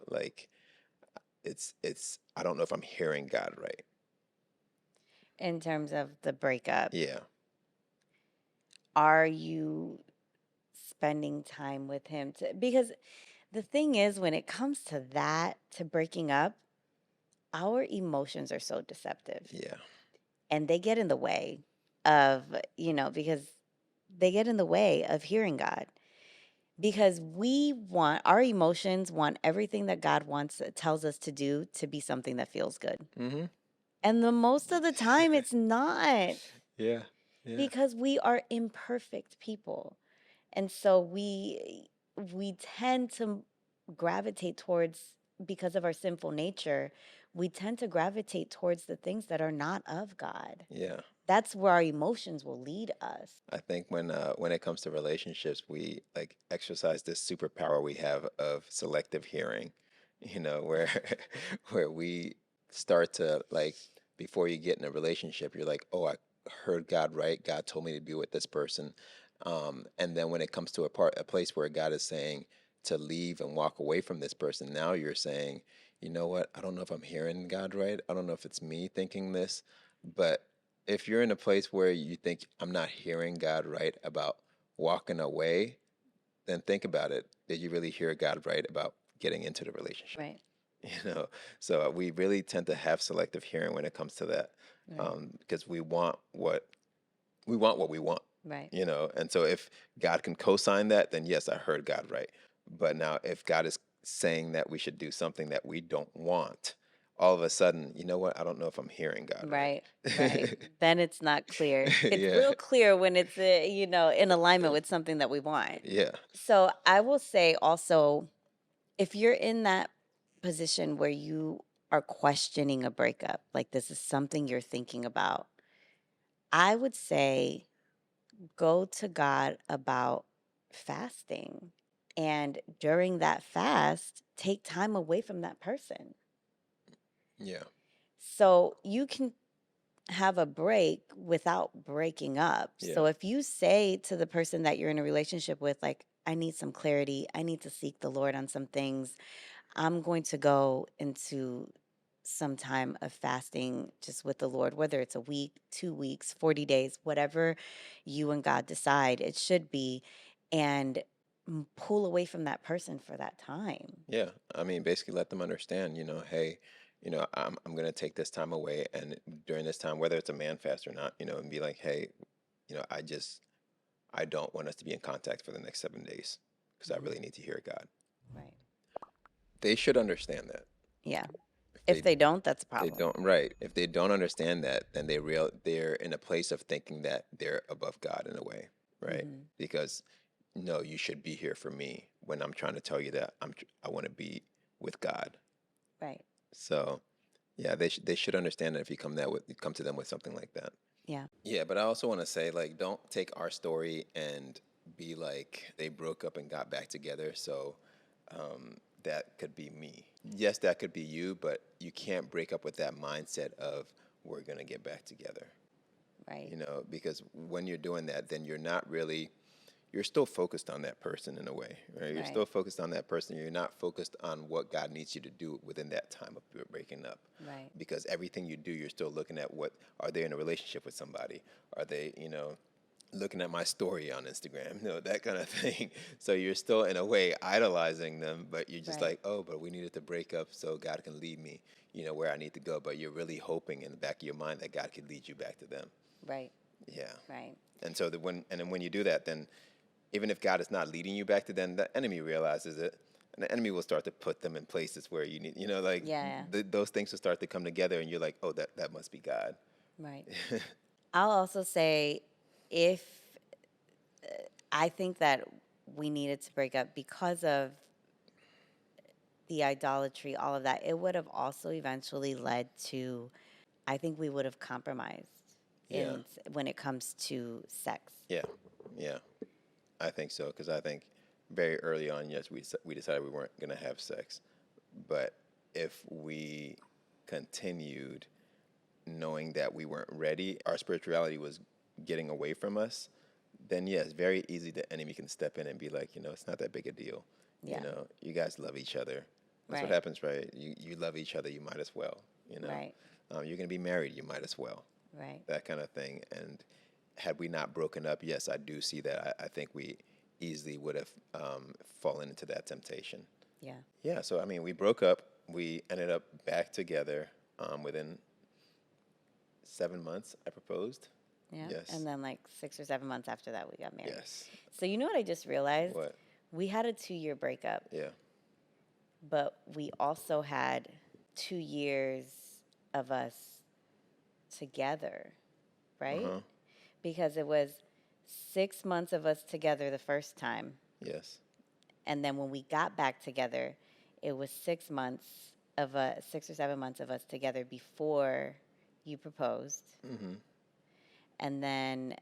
Like it's I don't know if I'm hearing God right. In terms of the breakup, Yeah. are you spending time with him because the thing is when it comes to that, to breaking up, our emotions are so deceptive Yeah. and they get in the way of, because they get in the way of hearing God. Because our emotions want everything that God tells us to do to be something that feels good. Mm-hmm. And the most of the time it's not, Yeah. Yeah. because we are imperfect people. And so we tend to gravitate towards, because of our sinful nature, we tend to gravitate towards the things that are not of God. Yeah. That's where our emotions will lead us. I think when it comes to relationships, we like exercise this superpower we have of selective hearing, where where we start to like before you get in a relationship, you're like, oh, I heard God right. God told me to be with this person. And then when it comes to a place where God is saying to leave and walk away from this person, now you're saying, you know what? I don't know if I'm hearing God right. I don't know if it's me thinking this, but if you're in a place where you think I'm not hearing God right about walking away, then think about it. Did you really hear God right about getting into the relationship? Right. You know, so we really tend to have selective hearing when it comes to that, Right. because we want. Right. And so if God can co-sign that, then yes, I heard God right. But now if God is saying that we should do something that we don't want, all of a sudden, you know what? I don't know if I'm hearing God Right. Right. right. Then it's not clear. It's Yeah. real clear when it's in alignment with something that we want. Yeah. So I will say also, if you're in that position where you are questioning a breakup, like this is something you're thinking about, I would say go to God about fasting. And during that fast, take time away from that person. Yeah. So you can have a break without breaking up. Yeah. So if you say to the person that you're in a relationship with, like, I need some clarity, I need to seek the Lord on some things, I'm going to go into some time of fasting just with the Lord, whether it's a week, 2 weeks, 40 days, whatever you and God decide it should be, and pull away from that person for that time. Yeah. I mean, basically let them understand, hey, I'm gonna take this time away, and during this time, whether it's a man fast or not, and be like, hey, I don't want us to be in contact for the next 7 days because I Mhm. really need to hear God. Right. They should understand that. Yeah. If If they they don't, that's a they problem. don't, right. If they don't understand that, then they're in a place of thinking that they're above God in a way, right? Hmm. Because no, you should be here for me when I'm trying to tell you that I want to be with God. Right. So yeah, they should understand that if you come to them with something like that. Yeah. Yeah, but I also want to say, like, don't take our story and be like they broke up and got back together. So that could be me. Yes, that could be you, but you can't break up with that mindset of we're gonna get back together. Right. Because when you're doing that, then you're still focused on that person in a way, right? You're Right. still focused on that person. You're not focused on what God needs you to do within that time of your breaking up. Right. Because everything you do, you're still looking at what are they in a relationship with somebody? Are they, looking at my story on Instagram, that kind of thing. So you're still in a way idolizing them, but you're just Right. like, oh, but we needed to break up so God can lead me, where I need to go. But you're really hoping in the back of your mind that God could lead you back to them. Right. Yeah. Right. And so then when you do that, then even if God is not leading you back to them, the enemy realizes it. And the enemy will start to put them in places where you need, like Yeah. those things will start to come together, and you're like, oh, that must be God. Right. I'll also say, if I think that we needed to break up because of the idolatry, all of that, it would have also eventually led to, I think we would have compromised Yeah, when it comes to sex. yeah, yeah. I think so because I think very early on, yes, we decided we weren't gonna have sex, but if we continued knowing that we weren't ready, our spirituality was getting away from us, then yeah, it's very easy the enemy can step in and be like, it's not that big a deal. Yeah. You guys love each other. That's what Right. happens, right? You love each other, you might as well. Right. You're gonna be married, you might as well. Right. That kind of thing. And had we not broken up, yes, I do see that. I think we easily would have fallen into that temptation. Yeah. Yeah. So I mean, we broke up. We ended up back together within 7 months. I proposed. Yeah. Yes. And then like 6 or 7 months after that, we got married. Yes. So you know what I just realized? What? We had a 2-year breakup, Yeah. but we also had 2 years of us together, Uh right? huh. Because it was 6 months of us together the first time. Yes. And then when we got back together, it was 6 or 7 months of us together before you proposed. Mm-hmm. And then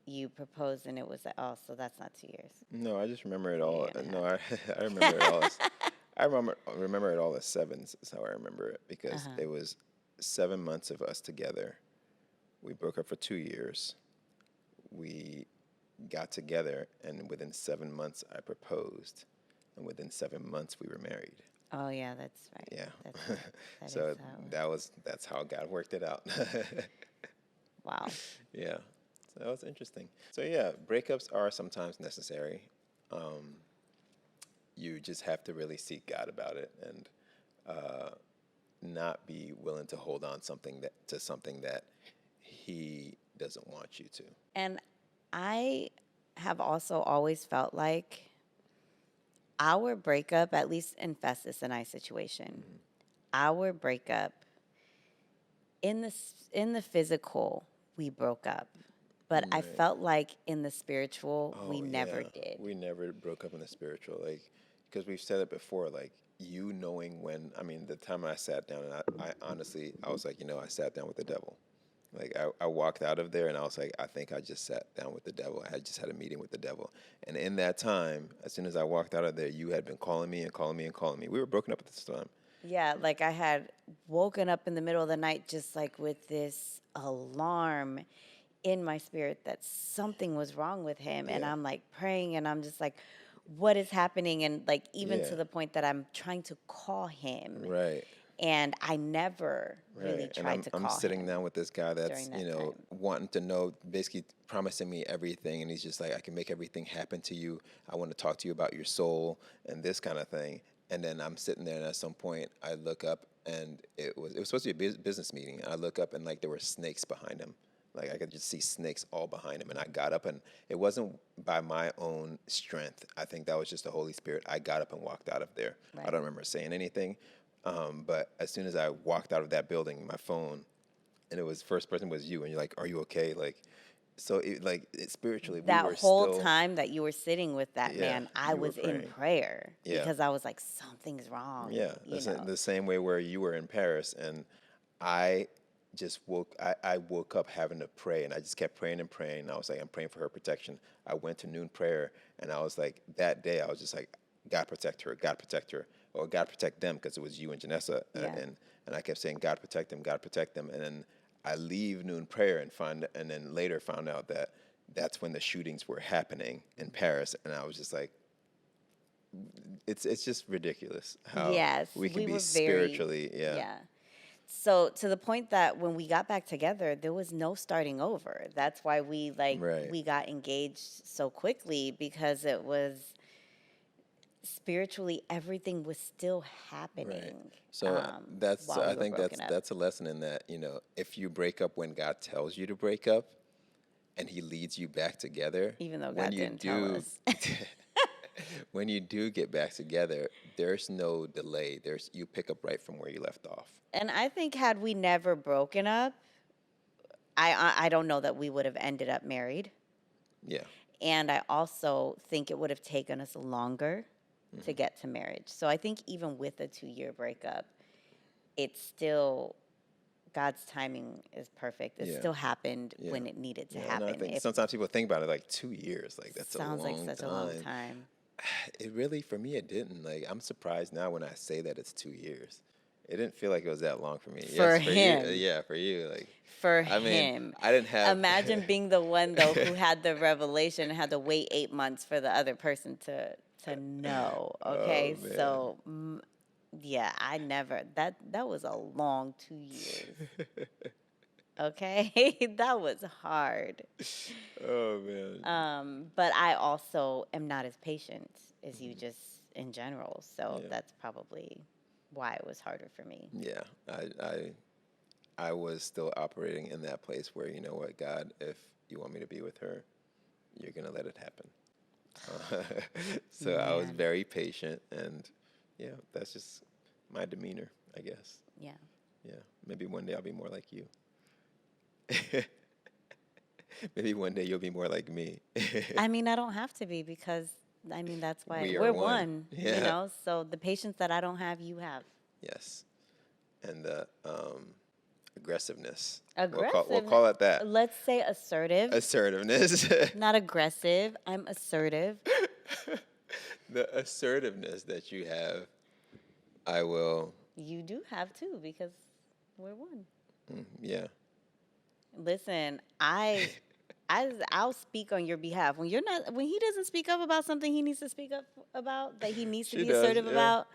you proposed, and it was, oh, so that's not 2 years. No, I just remember it A all. year and a No, half. I remember it all. I remember it all as sevens. Is how I remember it because Uh-huh. it was 7 months of us together. We broke up for 2 years. We got together, and within 7 months, I proposed, and within 7 months, we were married. Oh, yeah, that's right. Yeah. That's right. That is So how it that's how God worked it out. Wow. Yeah. So that was interesting. So yeah, breakups are sometimes necessary. Um, you just have to really seek God about it and uh, not be willing to hold on something that He doesn't want you to. And I have also always felt like our breakup, at least in Festus and I situation, our breakup in the physical, we broke up. But I Right. felt like in the spiritual, we Oh never yeah, did. we never broke up in the spiritual, like, because we've said it before, like you knowing when. I mean, the time I sat down, and I honestly, I was like, I sat down with the devil. Like I walked out of there, and I was like, I think I just sat down with the devil. I had just had a meeting with the devil, and in that time, as soon as I walked out of there, you had been calling me and calling me and calling me. We were broken up at this time. Yeah, like I had woken up in the middle of the night just like with this alarm in my spirit that something was wrong with him. And Yeah, I'm like praying and I'm just like, what is happening? And like, even yeah, to the point that I'm trying to call him. right. And I never really Right. And tried to I'm call sitting him down with this guy during that's, that time. wanting to know, basically promising me everything. And he's just like, I can make everything happen to you. I want to talk to you about your soul and this kind of thing. And then I'm sitting there, and at some point I look up, and it was supposed to be a business meeting. And I look up, and like there were snakes behind him. Like I could just see snakes all behind him. And I got up, and it wasn't by my own strength. I think that was just the Holy Spirit. I got up and walked out of there. I Right. don't remember saying anything. But as soon as I walked out of that building, my phone, and it was first person was you, and you're like, "Are you okay?" Like, so spiritually, we That were whole still, time that you were sitting with that yeah, man, I you were was in praying, prayer yeah, because I was like, something's wrong, yeah. The same way where you were in Paris, and I I woke up having to pray, and I just kept praying and praying. And I was like, I'm praying for her protection. I went to noon prayer, and I was like, that day, I was just like, God protect her, or God protect them, because it was you and Janessa, Yeah. and I kept saying, God protect them, and then I leave noon prayer and then later found out that that's when the shootings were happening in Paris, and I was just like, it's just ridiculous how Yes, we can we be were very, spiritually, yeah, yeah. So to the point that when we got back together, there was no starting over. That's why right. we got engaged so quickly because it was spiritually everything was still Right. happening So while I we were think broken up, that's a lesson in that, if you break up when God tells you to break up and he leads you back together, even though when God you didn't tell do us. when you do get back together, there's no delay. You pick up right from where you left off. And I think had we never broken up, I don't know that we would have ended up married. Yeah. And I also think it would have taken us longer to Hmm. get to marriage. So I think even with a 2-year breakup, it's still God's timing is perfect. It Yeah. still happened Yeah. when it needed to Yeah. And I happen. think It sometimes people think about it like 2 years, like that's a sounds like long such a long time. time. It really, for me, it didn't. Like, I'm surprised now when I say that it's 2 years. It didn't feel like it was that long for me. For Yes, for you. him. Yeah, for you. Like, For I mean, him. I didn't have. Imagine being the one though who had the revelation and had to wait 8 months for the other person to know. Oh Okay, man. so yeah, I never that was a long 2 years. Okay, that was hard. Oh man. But I also am not as patient as you Mhm. just in general, so Yeah. that's probably why it was harder for me. Yeah. I was still operating in that place where, you know what, God, if you want me to be with her, you're gonna let it happen. Uh, so I was Man, very patient, and yeah, that's just my demeanor, I guess. yeah. Yeah, maybe one day I'll be more like you. Maybe one day you'll be more like me. I mean, I don't have to be because I mean that's why We are we're one. one, Yeah. so the patience that I don't have, you have. Yes. And the aggressiveness. We'll Aggressive, call it that. let's say assertive, Assertiveness. not aggressive. I'm assertive. The assertiveness that you have, I will. You do have too because we're one. Yeah. Listen, I'll speak on your behalf. When he doesn't speak up about something he needs to speak up about that he needs to She be does. assertive Yeah. about,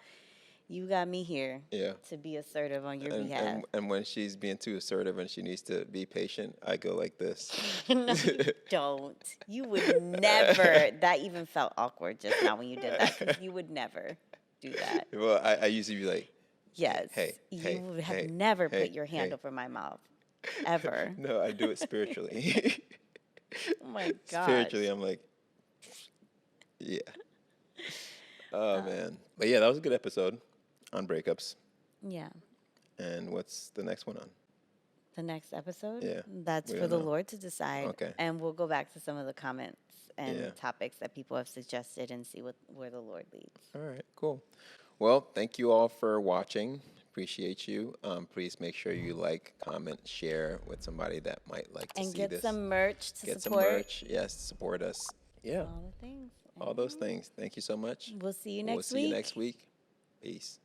you got me here Yeah. to be assertive on your And behalf. and and when she's being too assertive and she needs to be patient, I go like this. No, you don't. You would never. That even felt awkward just now when you did that because you would never do that. Well, I usually be like, Yes, you hey, would have hey, never put hey, your hand hey. over my mouth ever. No, I do it spiritually. Oh my gosh. Spiritually, I'm like, yeah. Oh man. But yeah, that was a good episode on breakups. Yeah. And what's the next one on? The next episode, Yeah. that's We for don't the know. Lord to decide. Okay. And we'll go back to some of the comments Yeah. and topics that people have suggested and see where the Lord leads. All right, cool. Well, thank you all for watching. Appreciate you. Please make sure you like, comment, share with somebody that might like to And see get this. some merch to Get some support merch. Yes, support us. Yeah, all the things. all those things. Thank you so much. We'll see you We'll next see you next week. week. Peace.